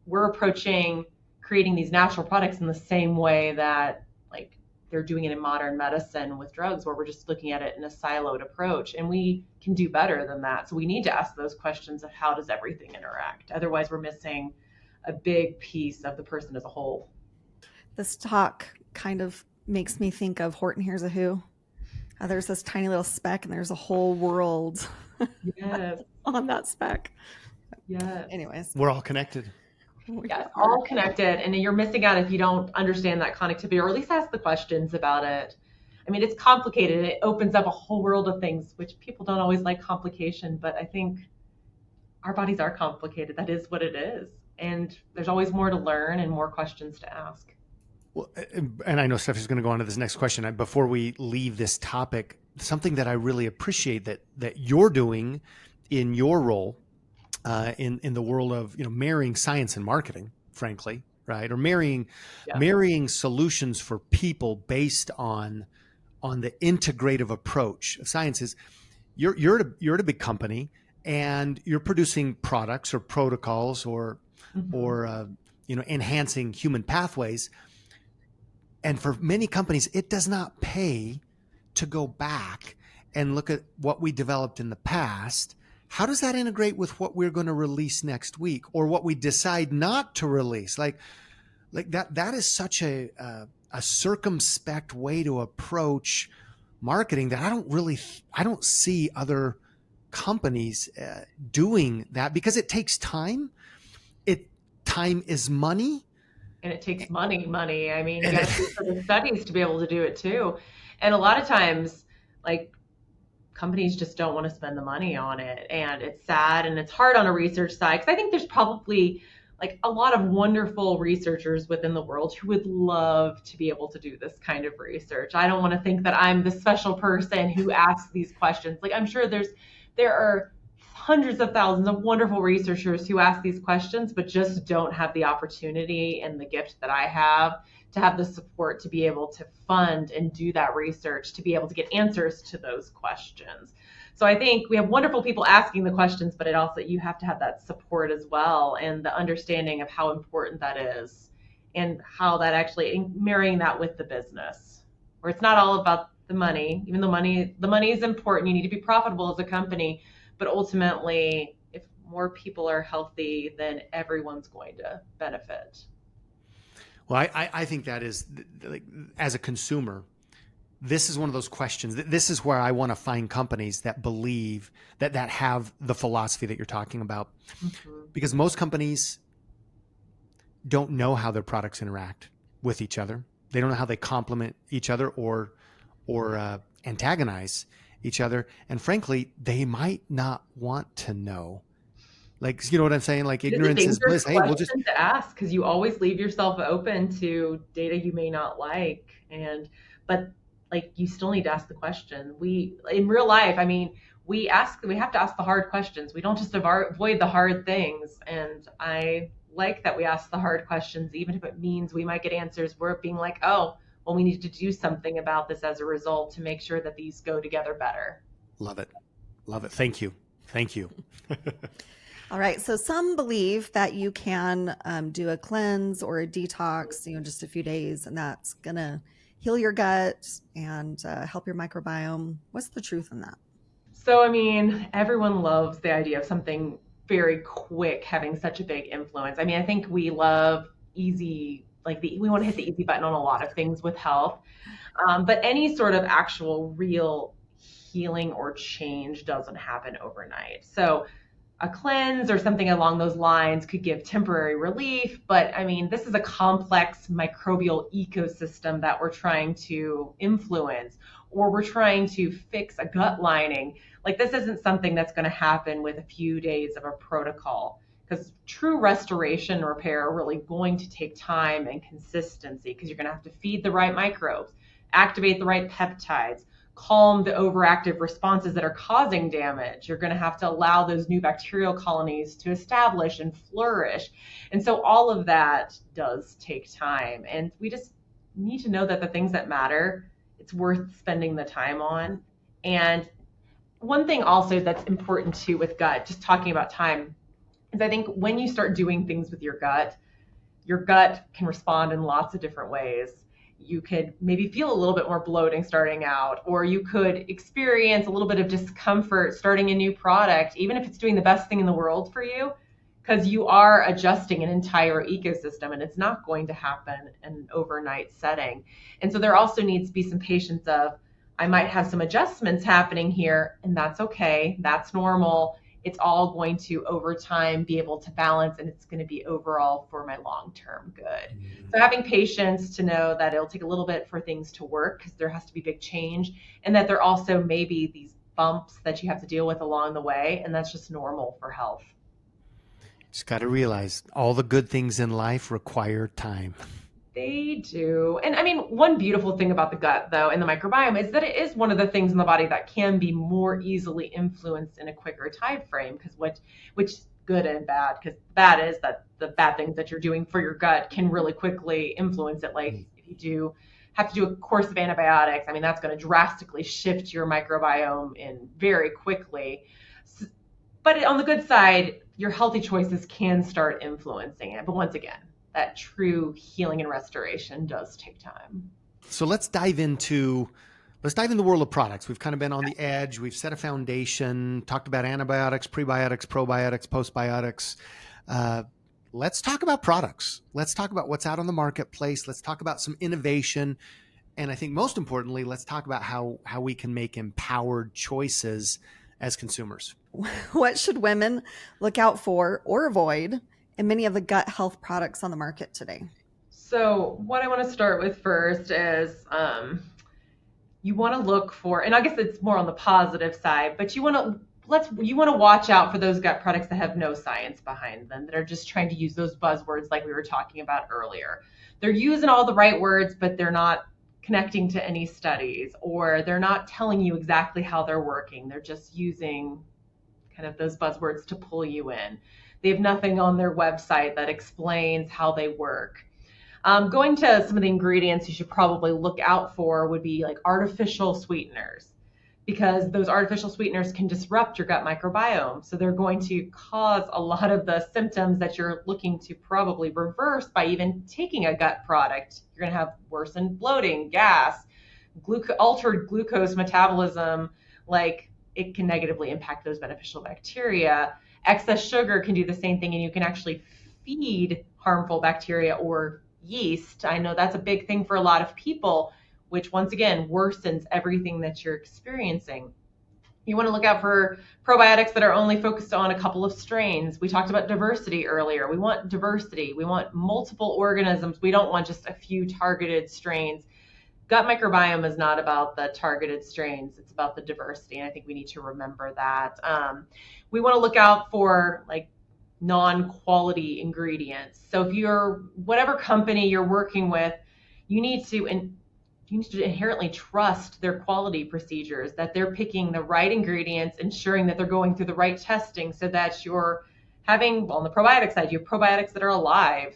Speaker 1: we're approaching creating these natural products in the same way that like they're doing it in modern medicine with drugs, where we're just looking at it in a siloed approach. And we can do better than that. So we need to ask those questions of how does everything interact? Otherwise, we're missing a big piece of the person as a whole.
Speaker 3: This talk kind of makes me think of Horton Hears a Who. There's this tiny little speck and there's a whole world
Speaker 1: Yes.
Speaker 3: on that speck.
Speaker 1: Yes.
Speaker 3: Anyways.
Speaker 2: We're all connected.
Speaker 1: Yeah, all connected. And you're missing out if you don't understand that connectivity, or at least ask the questions about it. I mean, it's complicated. It opens up a whole world of things, which people don't always like complication, but I think our bodies are complicated. That is what it is. And there's always more to learn and more questions to ask.
Speaker 2: Well, and I know Steph is going to go on to this next question. Before we leave this topic, something that I really appreciate that you're doing in your role in the world of marrying science and marketing, frankly, right? Or marrying solutions for people based on the integrative approach of science. Is you're at a big company and you're producing products or protocols or enhancing human pathways. And for many companies, it does not pay to go back and look at what we developed in the past. How does that integrate with what we're going to release next week, or what we decide not to release? Like that is such a circumspect way to approach marketing that I don't see other companies doing that, because it takes time. Time is money.
Speaker 1: And it takes money. I mean, you got to do for the studies to be able to do it too. And a lot of times, like, companies just don't want to spend the money on it. And it's sad and it's hard on a research side, because I think there's probably like a lot of wonderful researchers within the world who would love to be able to do this kind of research. I don't want to think that I'm the special person who asks these questions. Like, I'm sure there are hundreds of thousands of wonderful researchers who ask these questions, but just don't have the opportunity and the gift that I have to have the support to be able to fund and do that research, to be able to get answers to those questions. So I think we have wonderful people asking the questions, but you have to have that support as well, and the understanding of how important that is, and how that actually marrying that with the business, where it's not all about the money. Even though the money is important, you need to be profitable as a company. But ultimately, if more people are healthy, then everyone's going to benefit.
Speaker 2: Well, I think that is, like, as a consumer, this is one of those questions. This is where I want to find companies that believe that have the philosophy that you're talking about. Mm-hmm. Because most companies don't know how their products interact with each other. They don't know how they complement each other or antagonize each other. And frankly, they might not want to know. Like, you know what I'm saying? Like, ignorance is bliss.
Speaker 1: Hey, we'll just to ask, because you always leave yourself open to data you may not like. But like, you still need to ask the question. In real life, I mean, we have to ask the hard questions. We don't just avoid the hard things. And I like that we ask the hard questions, even if it means we might get answers. We're being like, oh, well, we need to do something about this as a result to make sure that these go together better.
Speaker 2: Love it. Thank you.
Speaker 3: All right. So some believe that you can do a cleanse or a detox, just a few days, and that's going to heal your gut and help your microbiome. What's the truth in that?
Speaker 1: So, I mean, everyone loves the idea of something very quick having such a big influence. I mean, I think we love easy, we want to hit the easy button on a lot of things with health. But any sort of actual real healing or change doesn't happen overnight. So a cleanse or something along those lines could give temporary relief, but I mean, this is a complex microbial ecosystem that we're trying to influence, or we're trying to fix a gut lining. Like, this isn't something that's going to happen with a few days of a protocol, because true restoration and repair are really going to take time and consistency, because you're going to have to feed the right microbes, activate the right peptides, calm the overactive responses that are causing damage. You're going to have to allow those new bacterial colonies to establish and flourish. And so all of that does take time. And we just need to know that the things that matter, it's worth spending the time on. And one thing also that's important too with gut, just talking about time, is I think when you start doing things with your gut can respond in lots of different ways. You could maybe feel a little bit more bloating starting out, or you could experience a little bit of discomfort starting a new product, even if it's doing the best thing in the world for you, because you are adjusting an entire ecosystem, and it's not going to happen in an overnight setting. And so there also needs to be some patience of, I might have some adjustments happening here, and that's okay, that's normal. It's all going to, over time, be able to balance, and it's going to be overall for my long-term good. So having patience to know that it'll take a little bit for things to work, because there has to be big change, and that there also may be these bumps that you have to deal with along the way, and that's just normal for health.
Speaker 2: Just got to realize all the good things in life require time.
Speaker 1: They do. And I mean, one beautiful thing about the gut, though, and the microbiome, is that it is one of the things in the body that can be more easily influenced in a quicker time frame, because which good and bad, because bad is that the bad things that you're doing for your gut can really quickly influence it. Like, if you have to do a course of antibiotics, I mean, that's going to drastically shift your microbiome in very quickly. But on the good side, your healthy choices can start influencing it. But once again, that true healing and restoration does take time.
Speaker 2: So let's dive into the world of products. We've kind of been on the edge. We've set a foundation, talked about antibiotics, prebiotics, probiotics, postbiotics. Let's talk about products. Let's talk about what's out on the marketplace. Let's talk about some innovation. And I think most importantly, let's talk about how we can make empowered choices as consumers.
Speaker 3: What should women look out for or avoid in many of the gut health products on the market today?
Speaker 1: So what I want to start with first is you want to look for, and I guess it's more on the positive side, but you want to watch out for those gut products that have no science behind them, that are just trying to use those buzzwords like we were talking about earlier. They're using all the right words, but they're not connecting to any studies, or they're not telling you exactly how they're working. They're just using kind of those buzzwords to pull you in. They have nothing on their website that explains how they work. Going to some of the ingredients you should probably look out for would be like artificial sweeteners, because those artificial sweeteners can disrupt your gut microbiome. So they're going to cause a lot of the symptoms that you're looking to probably reverse by even taking a gut product. You're going to have worsened bloating, gas, altered glucose metabolism. Like, it can negatively impact those beneficial bacteria. Excess sugar can do the same thing, and you can actually feed harmful bacteria or yeast. I know that's a big thing for a lot of people, which once again worsens everything that you're experiencing. You want to look out for probiotics that are only focused on a couple of strains. We talked about diversity earlier. We want diversity. We want multiple organisms. We don't want just a few targeted strains. Gut microbiome is not about the targeted strains. It's about the diversity. And I think we need to remember that. We want to look out for like non-quality ingredients. So if you're whatever company you're working with, you need to inherently trust their quality procedures, that they're picking the right ingredients, ensuring that they're going through the right testing, so that you're having, well, on the probiotic side, you have probiotics that are alive,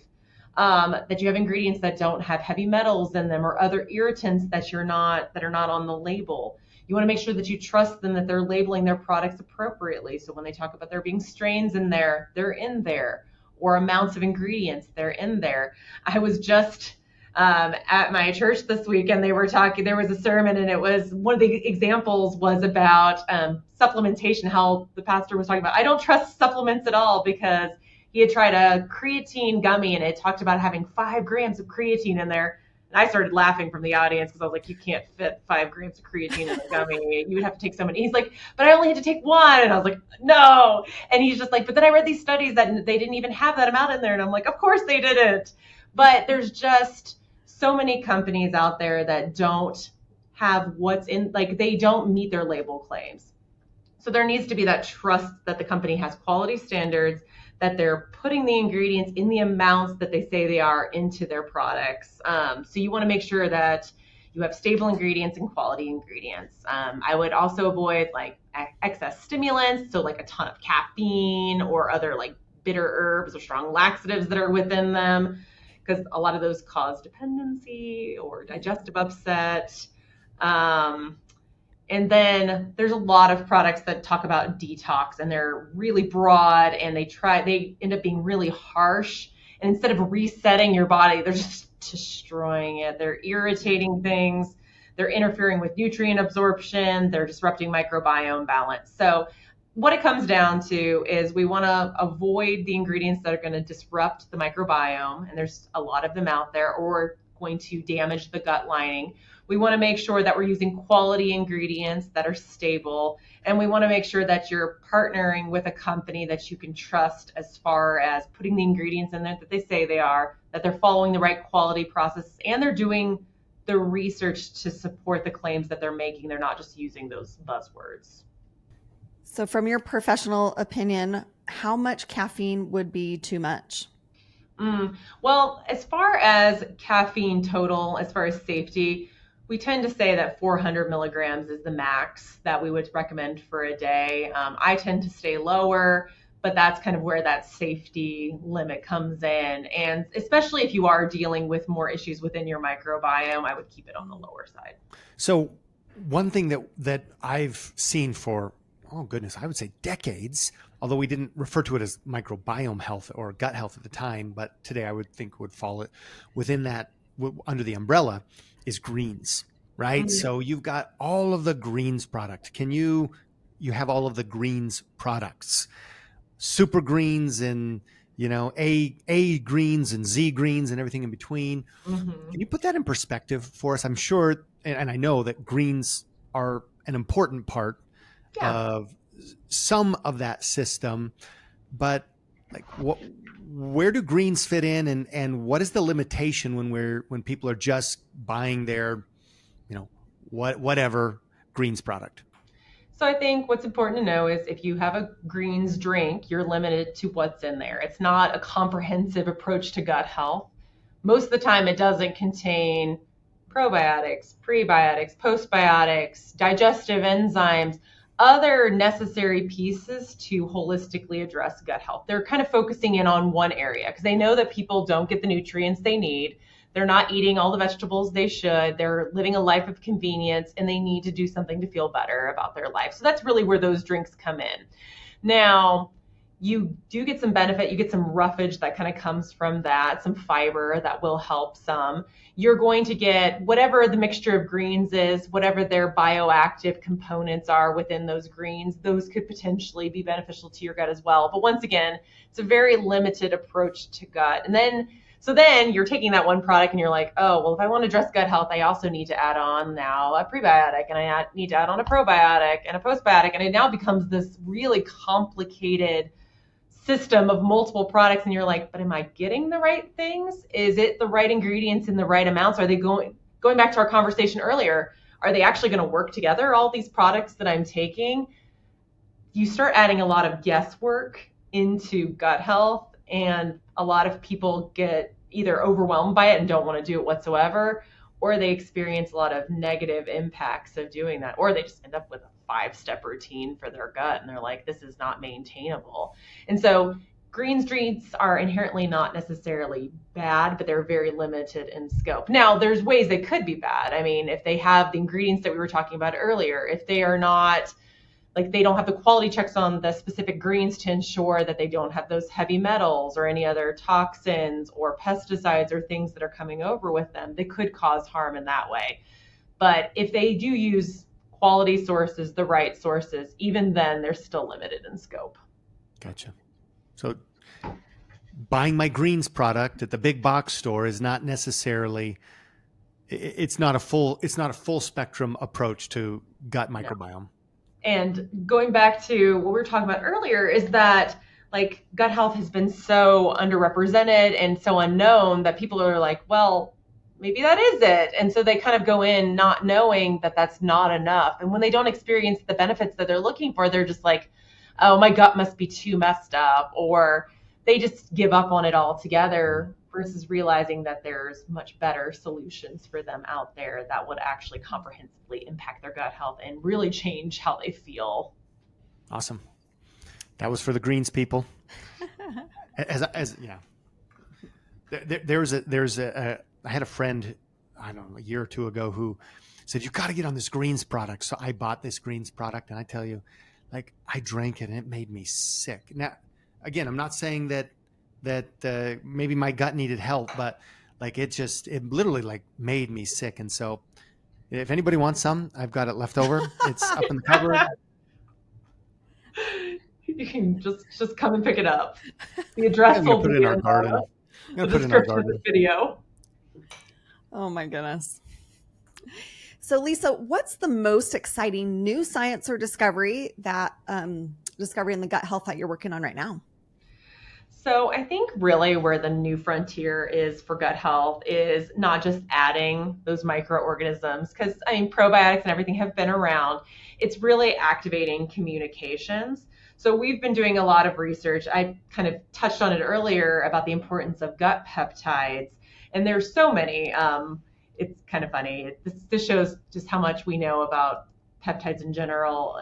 Speaker 1: that you have ingredients that don't have heavy metals in them or other irritants that are not on the label. You want to make sure that you trust them, that they're labeling their products appropriately. So when they talk about there being strains in there, they're in there, or amounts of ingredients, they're in there. I was just at my church this week, and they were talking, there was a sermon, and it was, one of the examples was about supplementation, how the pastor was talking about, I don't trust supplements at all, because he had tried a creatine gummy, and it talked about having 5 grams of creatine in there. And I started laughing from the audience because I was like, you can't fit 5 grams of creatine in a gummy. You would have to take so many. He's like, but I only had to take 1. And I was like, no. And he's just like, but then I read these studies that they didn't even have that amount in there. And I'm like, of course they didn't. But there's just so many companies out there that don't have what's in, like they don't meet their label claims. So there needs to be that trust that the company has quality standards, that they're putting the ingredients in the amounts that they say they are into their products. So you want to make sure that you have stable ingredients and quality ingredients. I would also avoid like excess stimulants, so like a ton of caffeine or other like bitter herbs or strong laxatives that are within them, because a lot of those cause dependency or digestive upset. And then there's a lot of products that talk about detox, and they're really broad, and they end up being really harsh. And instead of resetting your body, they're just destroying it. They're irritating things. They're interfering with nutrient absorption. They're disrupting microbiome balance. So what it comes down to is we want to avoid the ingredients that are going to disrupt the microbiome, and there's a lot of them out there, or going to damage the gut lining. We want to make sure that we're using quality ingredients that are stable, and we want to make sure that you're partnering with a company that you can trust as far as putting the ingredients in there that they say they are, that they're following the right quality process, and they're doing the research to support the claims that they're making. They're not just using those buzzwords.
Speaker 3: So from your professional opinion, how much caffeine would be too much?
Speaker 1: Well, as far as caffeine total, as far as safety, we tend to say that 400 milligrams is the max that we would recommend for a day. I tend to stay lower, but that's kind of where that safety limit comes in. And especially if you are dealing with more issues within your microbiome, I would keep it on the lower side.
Speaker 2: So one thing that I've seen for, oh goodness, I would say decades, although we didn't refer to it as microbiome health or gut health at the time, but today I would think would fall within that, under the umbrella, is greens, right?
Speaker 1: Mm-hmm.
Speaker 2: So you've got all of the greens product. You have all of the greens products, super greens and, A greens and Z greens and everything in between.
Speaker 1: Mm-hmm.
Speaker 2: Can you put that in perspective for us? I'm sure, and I know that greens are an important part of some of that system, but like where do greens fit in, and what is the limitation when people are just buying their, whatever greens product?
Speaker 1: So I think what's important to know is if you have a greens drink, you're limited to what's in there. It's not a comprehensive approach to gut health. Most of the time it doesn't contain probiotics, prebiotics, postbiotics, digestive enzymes, other necessary pieces to holistically address gut health. They're kind of focusing in on one area because they know that people don't get the nutrients they need. They're not eating all the vegetables they should. They're living a life of convenience, and they need to do something to feel better about their life. So that's really where those drinks come in. Now, you do get some benefit. You get some roughage that kind of comes from that, some fiber that will help some. You're going to get whatever the mixture of greens is, whatever their bioactive components are within those greens, those could potentially be beneficial to your gut as well. But once again, it's a very limited approach to gut. And then you're taking that one product and you're like, oh, well, if I want to address gut health, I also need to add on now a prebiotic, and I need to add on a probiotic and a postbiotic. And it now becomes this really complicated system of multiple products, and you're like, but am I getting the right things? Is it the right ingredients in the right amounts? Are they going back to our conversation earlier, are they actually going to work together, all these products that I'm taking? You start adding a lot of guesswork into gut health, and a lot of people get either overwhelmed by it and don't want to do it whatsoever, or they experience a lot of negative impacts of doing that, or they just end up with a 5-step routine for their gut and they're like, this is not maintainable. And so greens drinks are inherently not necessarily bad, but they're very limited in scope. Now, there's ways they could be bad. I mean, if they have the ingredients that we were talking about earlier, if they are not, like they don't have the quality checks on the specific greens to ensure that they don't have those heavy metals or any other toxins or pesticides or things that are coming over with them, they could cause harm in that way. But if they do use quality sources, the right sources, even then they're still limited in scope.
Speaker 2: Gotcha. So buying my greens product at the big box store is not necessarily It's not a full spectrum approach to gut microbiome.
Speaker 1: And going back to what we were talking about earlier is that like gut health has been so underrepresented and so unknown that people are like, well, maybe that is it. And so they kind of go in not knowing that that's not enough. And when they don't experience the benefits that they're looking for, they're just like, oh, my gut must be too messed up, or they just give up on it altogether versus realizing that there's much better solutions for them out there that would actually comprehensively impact their gut health and really change how they feel.
Speaker 2: Awesome. That was for the greens people. Yeah. I had a friend, I don't know, a year or two ago who said, you got to get on this greens product. So I bought this greens product, and I tell you, like, I drank it and it made me sick. Now, again, I'm not saying that maybe my gut needed help, but like it literally like made me sick. And so if anybody wants some, I've got it left over. It's up in the cupboard.
Speaker 1: You can just come and pick it up. The address will be
Speaker 2: in our garden.
Speaker 1: The description of the video.
Speaker 3: Oh my goodness. So Lisa, what's the most exciting new science or discovery in the gut health that you're working on right now?
Speaker 1: So I think really where the new frontier is for gut health is not just adding those microorganisms, because I mean, probiotics and everything have been around. It's really activating communications. So we've been doing a lot of research. I kind of touched on it earlier about the importance of gut peptides, and there's so many. It's kind of funny. This shows just how much we know about peptides in general.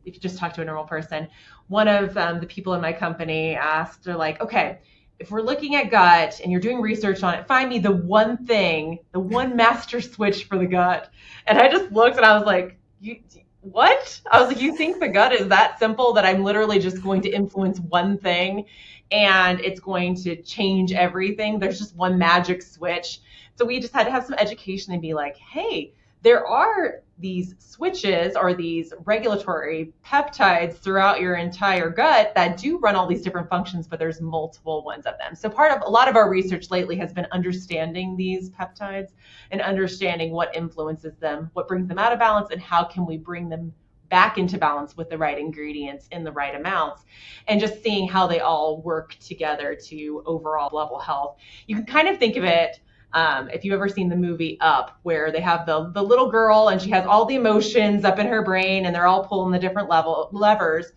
Speaker 1: If you just talk to a normal person, one of the people in my company asked, they're like, okay, if we're looking at gut and you're doing research on it, find me the one thing, the one master switch for the gut. And I just looked and I was like, what? I was like, you think the gut is that simple that I'm literally just going to influence one thing and it's going to change everything? There's just one magic switch. So we just had to have some education and be like, hey, there are these switches or these regulatory peptides throughout your entire gut that do run all these different functions, but there's multiple ones of them. So a lot of our research lately has been understanding these peptides and understanding what influences them, what brings them out of balance, and how can we bring them back into balance with the right ingredients in the right amounts, and just seeing how they all work together to overall level health. You can kind of think of it, if you've ever seen the movie Up, where they have the little girl and she has all the emotions up in her brain and they're all pulling the different levers.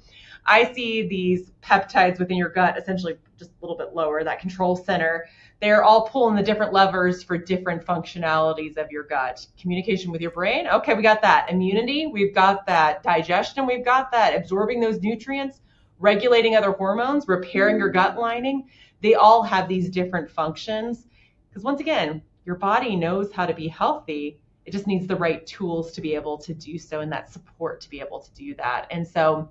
Speaker 1: I see these peptides within your gut, essentially just a little bit lower, that control center. They're all pulling the different levers for different functionalities of your gut. Communication with your brain, okay, we got that. Immunity, we've got that. Digestion, we've got that. Absorbing those nutrients, regulating other hormones, repairing your gut lining. They all have these different functions. Because once again, your body knows how to be healthy. It just needs the right tools to be able to do so and that support to be able to do that. And so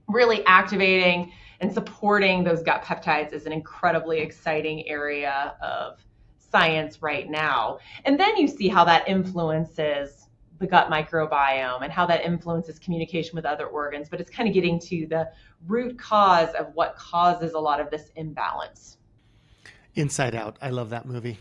Speaker 1: really activating and supporting those gut peptides is an incredibly exciting area of science right now. And then you see how that influences the gut microbiome and how that influences communication with other organs. But it's kind of getting to the root cause of what causes a lot of this imbalance.
Speaker 2: Inside Out. I love that movie.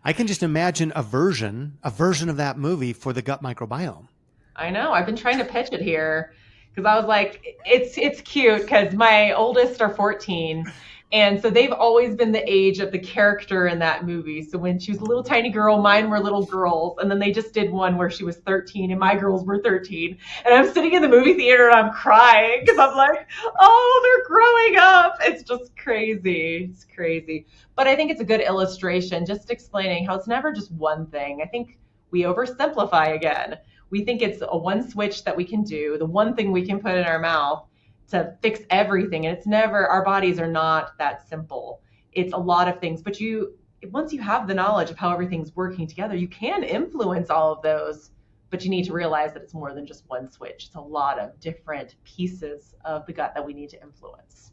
Speaker 2: I can just imagine a version of that movie for the gut microbiome.
Speaker 1: I know. I've been trying to pitch it here because I was like, it's cute because my oldest are 14. And so they've always been the age of the character in that movie. So when she was a little tiny girl, mine were little girls. And then they just did one where she was 13 and my girls were 13. And I'm sitting in the movie theater and I'm crying because I'm like, oh, they're growing up. It's just crazy. It's crazy. But I think it's a good illustration, just explaining how it's never just one thing. I think we oversimplify again. We think it's a one switch that we can do, the one thing we can put in our mouth to fix everything. And it's never, our bodies are not that simple. It's a lot of things, but once you have the knowledge of how everything's working together, you can influence all of those, but you need to realize that it's more than just one switch. It's a lot of different pieces of the gut that we need to influence.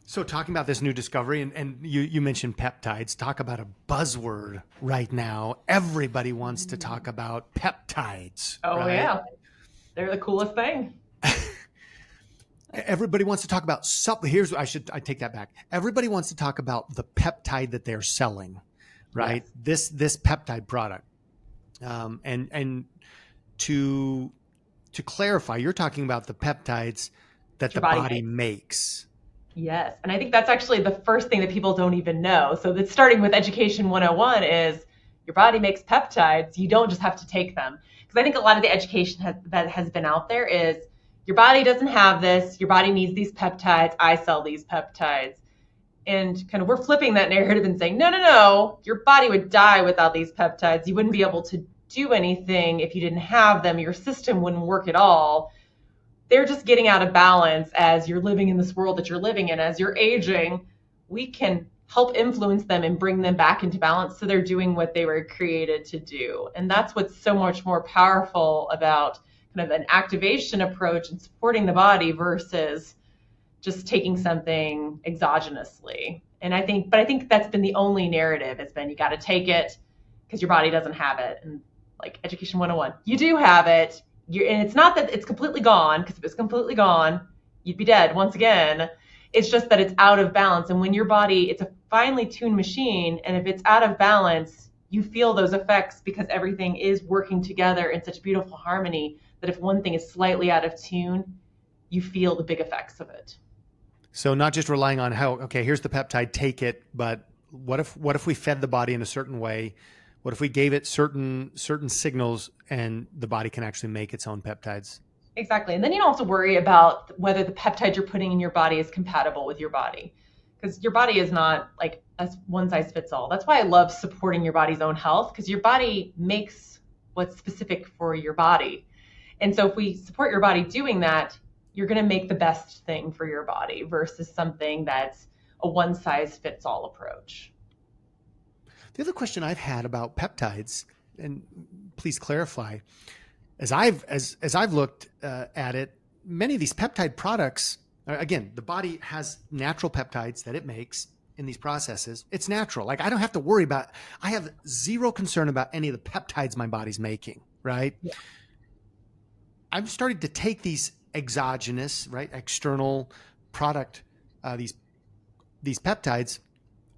Speaker 2: So talking about this new discovery, and you mentioned peptides, talk about a buzzword right now. Everybody wants to talk about peptides.
Speaker 1: Oh,
Speaker 2: right?
Speaker 1: Yeah. They're the coolest thing.
Speaker 2: Everybody wants to talk about I take that back. Everybody wants to talk about the peptide that they're selling. right?
Speaker 1: Yes.
Speaker 2: This peptide product. And to clarify, you're talking about the peptides that
Speaker 1: Your
Speaker 2: the
Speaker 1: body
Speaker 2: body
Speaker 1: makes.
Speaker 2: makes.
Speaker 1: Yes. And I think that's actually the first thing that people don't even know. So that's starting with education 101 is your body makes peptides. You don't just have to take them. Because I think a lot of the education that has been out there is your body doesn't have this. Your body needs these peptides. I sell these peptides. And kind of we're flipping that narrative and saying, no, no, no, your body would die without these peptides. You wouldn't be able to do anything if you didn't have them. Your system wouldn't work at all. They're just getting out of balance as you're living in this world that you're living in. As you're aging, we can help influence them and bring them back into balance so they're doing what they were created to do. And that's what's so much more powerful about kind of an activation approach and supporting the body versus just taking something exogenously. And I think that's been the only narrative has been you got to take it because your body doesn't have it. And like Education 101, you do have it. And it's not that it's completely gone, because if it's completely gone, you'd be dead once again. It's just that it's out of balance. And when your body, it's a finely tuned machine, and if it's out of balance, you feel those effects because everything is working together in such beautiful harmony that if one thing is slightly out of tune, you feel the big effects of it.
Speaker 2: So not just relying on how, okay, here's the peptide, take it, but what if we fed the body in a certain way? What if we gave it certain signals and the body can actually make its own peptides?
Speaker 1: Exactly. And then you don't have to worry about whether the peptide you're putting in your body is compatible with your body, because your body is not like a one size fits all. That's why I love supporting your body's own health, because your body makes what's specific for your body. And so if we support your body doing that, you're going to make the best thing for your body versus something that's a one size fits all approach.
Speaker 2: The other question I've had about peptides, and please clarify, as I've looked at it, many of these peptide products, again, the body has natural peptides that it makes in these processes. It's natural. Like I don't have to worry about, I have zero concern about any of the peptides my body's making, right?
Speaker 1: Yeah.
Speaker 2: I've started to take these exogenous, right, external product, these peptides.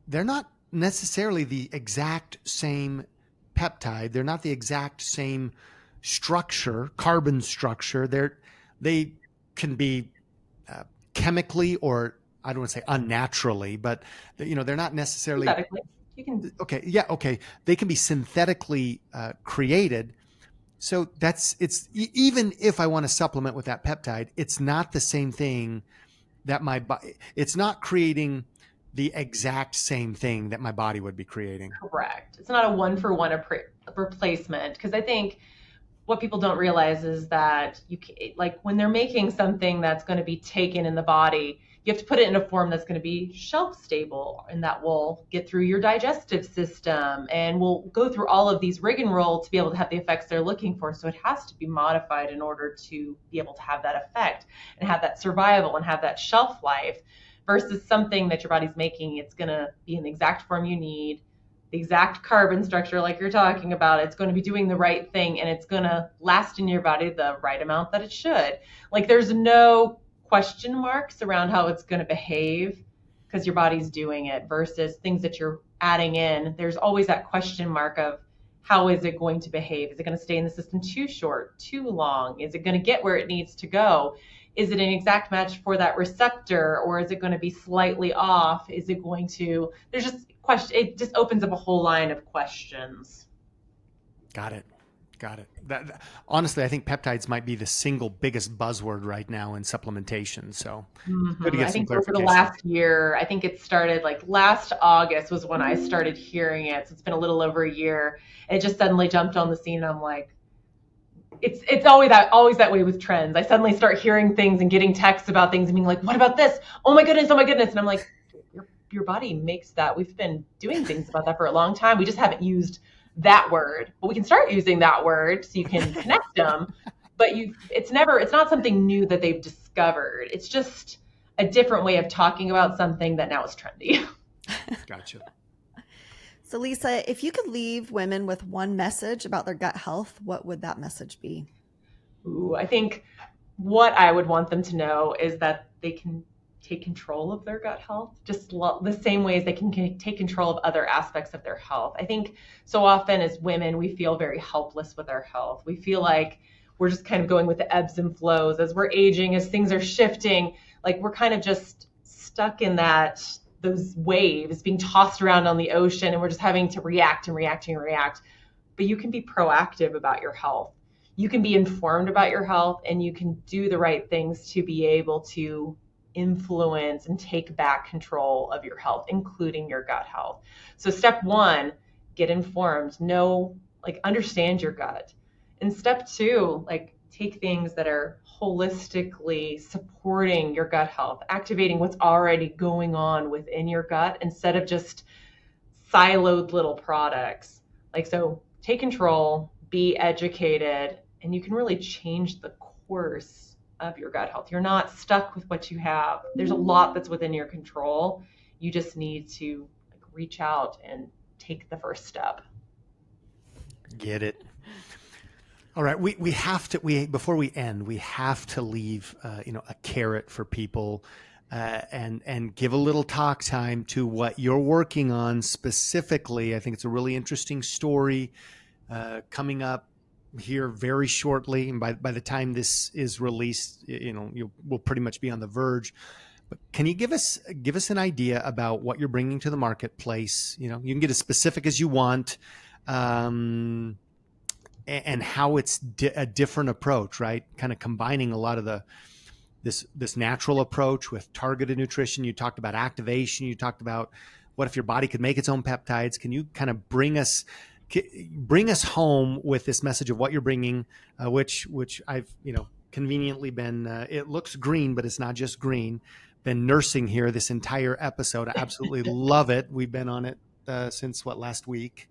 Speaker 2: They're not necessarily the exact same peptide. They're not the exact same structure, carbon structure. They can be chemically, or I don't want to say unnaturally, but they're not necessarily.
Speaker 1: You can.
Speaker 2: Okay, yeah, okay. They can be synthetically created. So it's even if I want to supplement with that peptide, it's not the same thing that my body. It's not creating the exact same thing that my body would be creating.
Speaker 1: Correct. It's not a one-for-one replacement, because I think what people don't realize is that like when they're making something that's going to be taken in the body, you have to put it in a form that's going to be shelf stable and that will get through your digestive system and will go through all of these rigmarole to be able to have the effects they're looking for. So it has to be modified in order to be able to have that effect and have that survival and have that shelf life. Versus something that your body's making, it's going to be in the exact form you need, the exact carbon structure like you're talking about. It's going to be doing the right thing, and it's going to last in your body the right amount that it should. Like there's no question marks around how it's going to behave because your body's doing it, versus things that you're adding in. There's always that question mark of how is it going to behave? Is it going to stay in the system too short, too long? Is it going to get where it needs to go? Is it an exact match for that receptor, or is it going to be slightly off? Is it going to, there's just question. It just opens up a whole line of questions.
Speaker 2: Got it. Honestly, I think peptides might be the single biggest buzzword right now in supplementation. So good to get
Speaker 1: I think
Speaker 2: some
Speaker 1: over the
Speaker 2: clarification.
Speaker 1: last year, I think it started like last August was when I started hearing it. So it's been a little over a year. And it just suddenly jumped on the scene, and I'm like, it's always that way with trends. I suddenly start hearing things and getting texts about things and being like, what about this? Oh my goodness. And I'm like, your body makes that. We've been doing things about that for a long time. We just haven't used that word, but we can start using that word so you can connect them. But it's not something new that they've discovered. It's just a different way of talking about something that now is trendy.
Speaker 2: Gotcha.
Speaker 3: So Lisa, if you could leave women with one message about their gut health, what would that message be?
Speaker 1: Ooh, I think what I would want them to know is that they can take control of their gut health, just the same ways they can take control of other aspects of their health. I think so often as women, we feel very helpless with our health. We feel like we're just kind of going with the ebbs and flows as we're aging, as things are shifting, like we're kind of just stuck in those waves being tossed around on the ocean, and we're just having to react and react and react. But you can be proactive about your health. You can be informed about your health, and you can do the right things to be able to influence and take back control of your health, including your gut health. So step one, get informed, understand your gut. And step two, take things that are holistically supporting your gut health, activating what's already going on within your gut instead of just siloed little products. So take control, be educated, and you can really change the course of your gut health. You're not stuck with what you have. There's a lot that's within your control. You just need to reach out and take the first step.
Speaker 2: Get it. All right. We have to, before we end, we have to leave, a carrot for people, and give a little talk time to what you're working on specifically. I think it's a really interesting story, coming up here very shortly. And by the time this is released, we'll pretty much be on the verge. But can you give us an idea about what you're bringing to the marketplace? You can get as specific as you want, and how it's a different approach, right? Kind of combining a lot of this natural approach with targeted nutrition. You talked about activation. You talked about what if your body could make its own peptides. Can you kind of bring us home with this message of what you're bringing, which I've, conveniently been, it looks green, but it's not just green, been nursing here this entire episode. I absolutely love it. We've been on it since last week?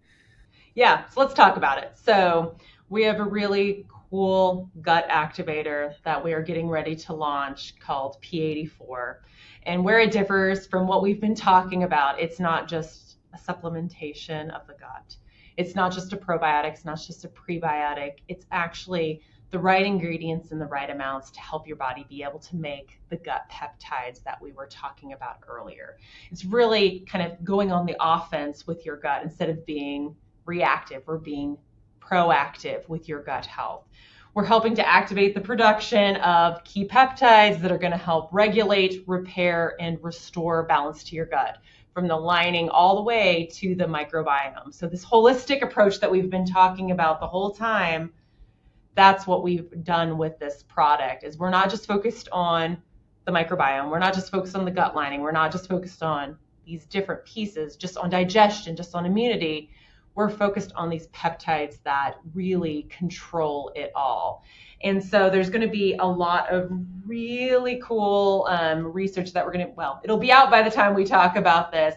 Speaker 1: Yeah, so let's talk about it. So we have a really cool gut activator that we are getting ready to launch called P84. And where it differs from what we've been talking about, it's not just a supplementation of the gut. It's not just a probiotic, it's not just a prebiotic. It's actually the right ingredients in the right amounts to help your body be able to make the gut peptides that we were talking about earlier. It's really kind of going on the offense with your gut instead of being reactive or being proactive with your gut health. We're helping to activate the production of key peptides that are going to help regulate, repair, and restore balance to your gut, from the lining all the way to the microbiome. So this holistic approach that we've been talking about the whole time, that's what we've done with this product. Is we're not just focused on the microbiome, we're not just focused on the gut lining, we're not just focused on these different pieces, just on digestion, just on immunity. We're focused on these peptides that really control it all. And so there's going to be a lot of really cool research that it'll be out by the time we talk about this,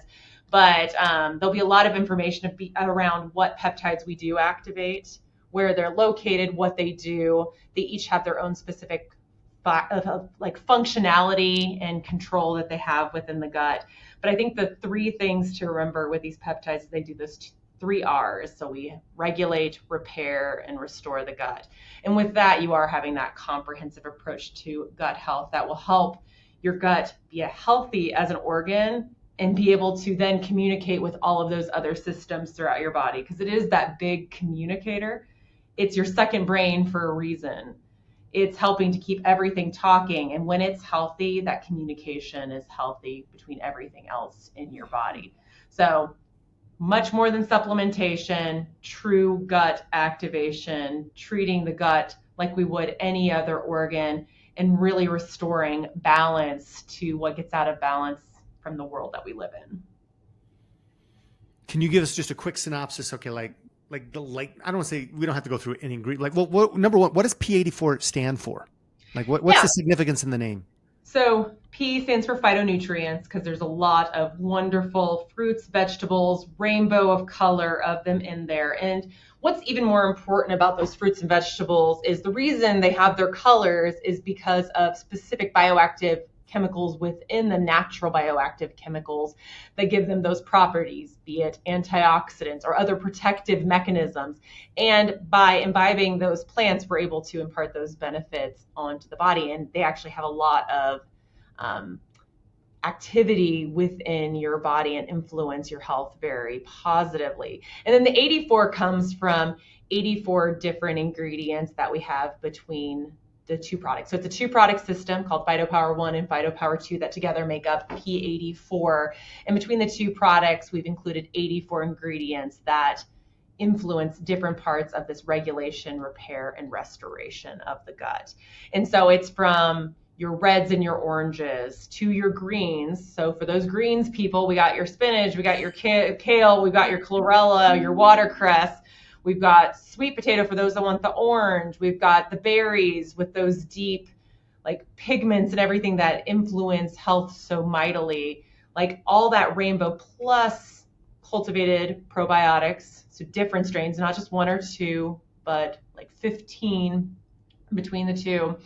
Speaker 1: but there'll be a lot of information around what peptides we do activate, where they're located, what they do. They each have their own specific functionality and control that they have within the gut. But I think the three things to remember with these peptides is they do those 3 R's. So we regulate, repair, and restore the gut. And with that, you are having that comprehensive approach to gut health that will help your gut be healthy as an organ and be able to then communicate with all of those other systems throughout your body, because it is that big communicator. It's your second brain for a reason. It's helping to keep everything talking. And when it's healthy, that communication is healthy between everything else in your body. So much more than supplementation, true gut activation, treating the gut like we would any other organ, and really restoring balance to what gets out of balance from the world that we live in.
Speaker 2: Can you give us just a quick synopsis? Okay, I don't want to say we don't have to go through any ingredient. Number one, what does P84 stand for? What's the significance in the name?
Speaker 1: So P stands for phytonutrients because there's a lot of wonderful fruits, vegetables, rainbow of color of them in there. And what's even more important about those fruits and vegetables is the reason they have their colors is because of specific bioactive chemicals within the natural bioactive chemicals that give them those properties, be it antioxidants or other protective mechanisms. And by imbibing those plants, we're able to impart those benefits onto the body. And they actually have a lot of activity within your body and influence your health very positively. And then the 84 comes from 84 different ingredients that we have between the two products. So it's a 2-product system called PhytoPower 1 and PhytoPower 2 that together make up P84. And between the two products, we've included 84 ingredients that influence different parts of this regulation, repair, and restoration of the gut. And so it's from your reds and your oranges to your greens. So for those greens people, we got your spinach, we got your kale, we've got your chlorella, your watercress. We've got sweet potato for those that want the orange. We've got the berries with those deep like pigments and everything that influence health so mightily. Like all that rainbow plus cultivated probiotics. So different strains, not just 1 or 2, but like 15 between the two.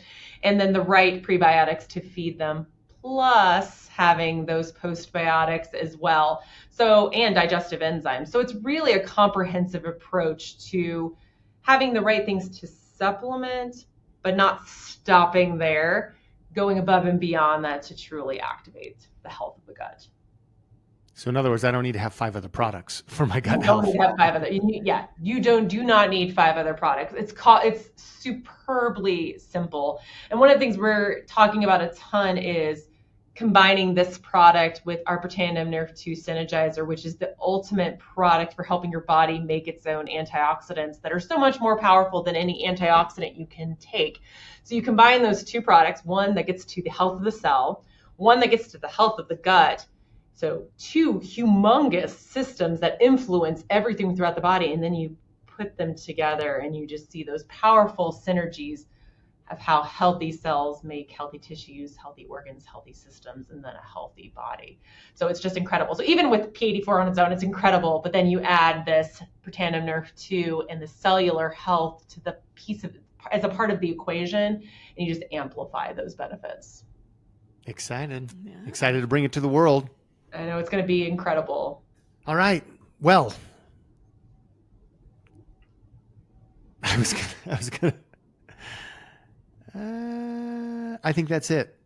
Speaker 1: And then the right prebiotics to feed them, plus having those postbiotics as well. So, and digestive enzymes. So it's really a comprehensive approach to having the right things to supplement, but not stopping there, going above and beyond that to truly activate the health of the gut.
Speaker 2: So in other words, I don't need to have 5 other products for my gut
Speaker 1: You
Speaker 2: health.
Speaker 1: don't need to have 5 other. You do not need 5 other products. It's superbly simple. And one of the things we're talking about a ton is combining this product with our Protandim Nerve 2 Synergizer, which is the ultimate product for helping your body make its own antioxidants that are so much more powerful than any antioxidant you can take. So you combine those 2 products, one that gets to the health of the cell, one that gets to the health of the gut. So 2 humongous systems that influence everything throughout the body. And then you put them together and you just see those powerful synergies of how healthy cells make healthy tissues, healthy organs, healthy systems, and then a healthy body. So it's just incredible. So even with P84 on its own, it's incredible. But then you add this Protandim Nerve 2 and the cellular health to the piece of as a part of the equation, and you just amplify those benefits.
Speaker 2: Excited to bring it to the world.
Speaker 1: I know it's going to be incredible.
Speaker 2: All right. Well, I think that's it.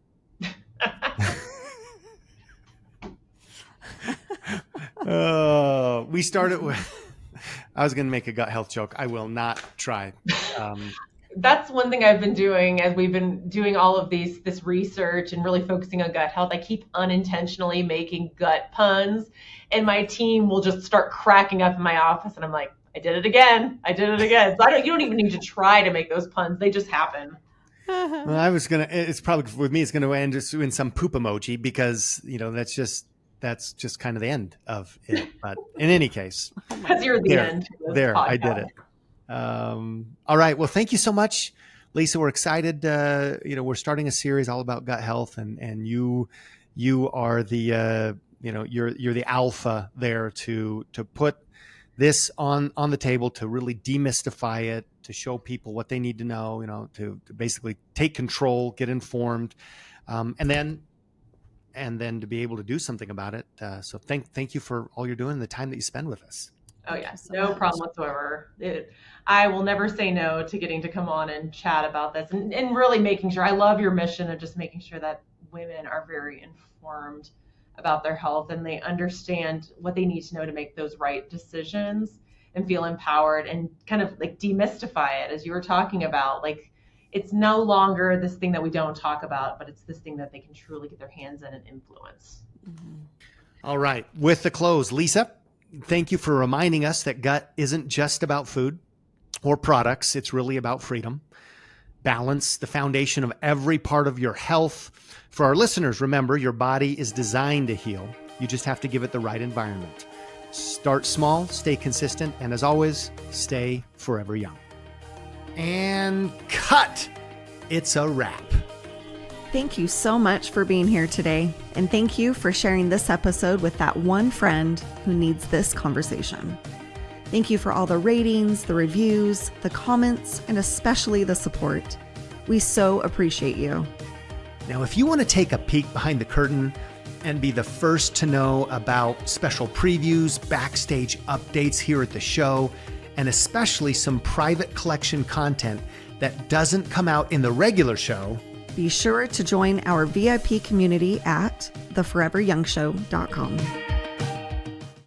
Speaker 2: We started with, I was going to make a gut health joke. I will not try.
Speaker 1: That's one thing I've been doing as we've been doing all of this research and really focusing on gut health. I keep unintentionally making gut puns, and my team will just start cracking up in my office, and I'm like, I did it again. So you don't even need to try to make those puns. They just happen.
Speaker 2: Well, it's probably with me, it's going to end just in some poop emoji because, that's just kind of the end of it. But in any case,
Speaker 1: because you're the end.
Speaker 2: There, podcast. I did it. All right. Well, thank you so much, Lisa. We're excited. We're starting a series all about gut health, and you are the you're the alpha there to put this on the table, to really demystify it, to show people what they need to know, to basically take control, get informed, and then to be able to do something about it. So thank you for all you're doing and the time that you spend with us.
Speaker 1: Oh yes, no problem whatsoever. I will never say no to getting to come on and chat about this and really making sure, I love your mission of just making sure that women are very informed about their health and they understand what they need to know to make those right decisions and feel empowered and kind of like demystify it, as you were talking about. Like, it's no longer this thing that we don't talk about, but it's this thing that they can truly get their hands in and influence.
Speaker 3: Mm-hmm.
Speaker 2: All right. With the close, Lisa, thank you for reminding us that gut isn't just about food or products. It's really about freedom, balance, the foundation of every part of your health. For our listeners, remember, your body is designed to heal. You just have to give it the right environment. Start small, stay consistent, and as always, stay forever young. And cut. It's a wrap.
Speaker 3: Thank you so much for being here today. And thank you for sharing this episode with that one friend who needs this conversation. Thank you for all the ratings, the reviews, the comments, and especially the support. We so appreciate you.
Speaker 2: Now, if you want to take a peek behind the curtain and be the first to know about special previews, backstage updates here at the show, and especially some private collection content that doesn't come out in the regular show,
Speaker 3: Be sure to join our VIP community at theforeveryoungshow.com.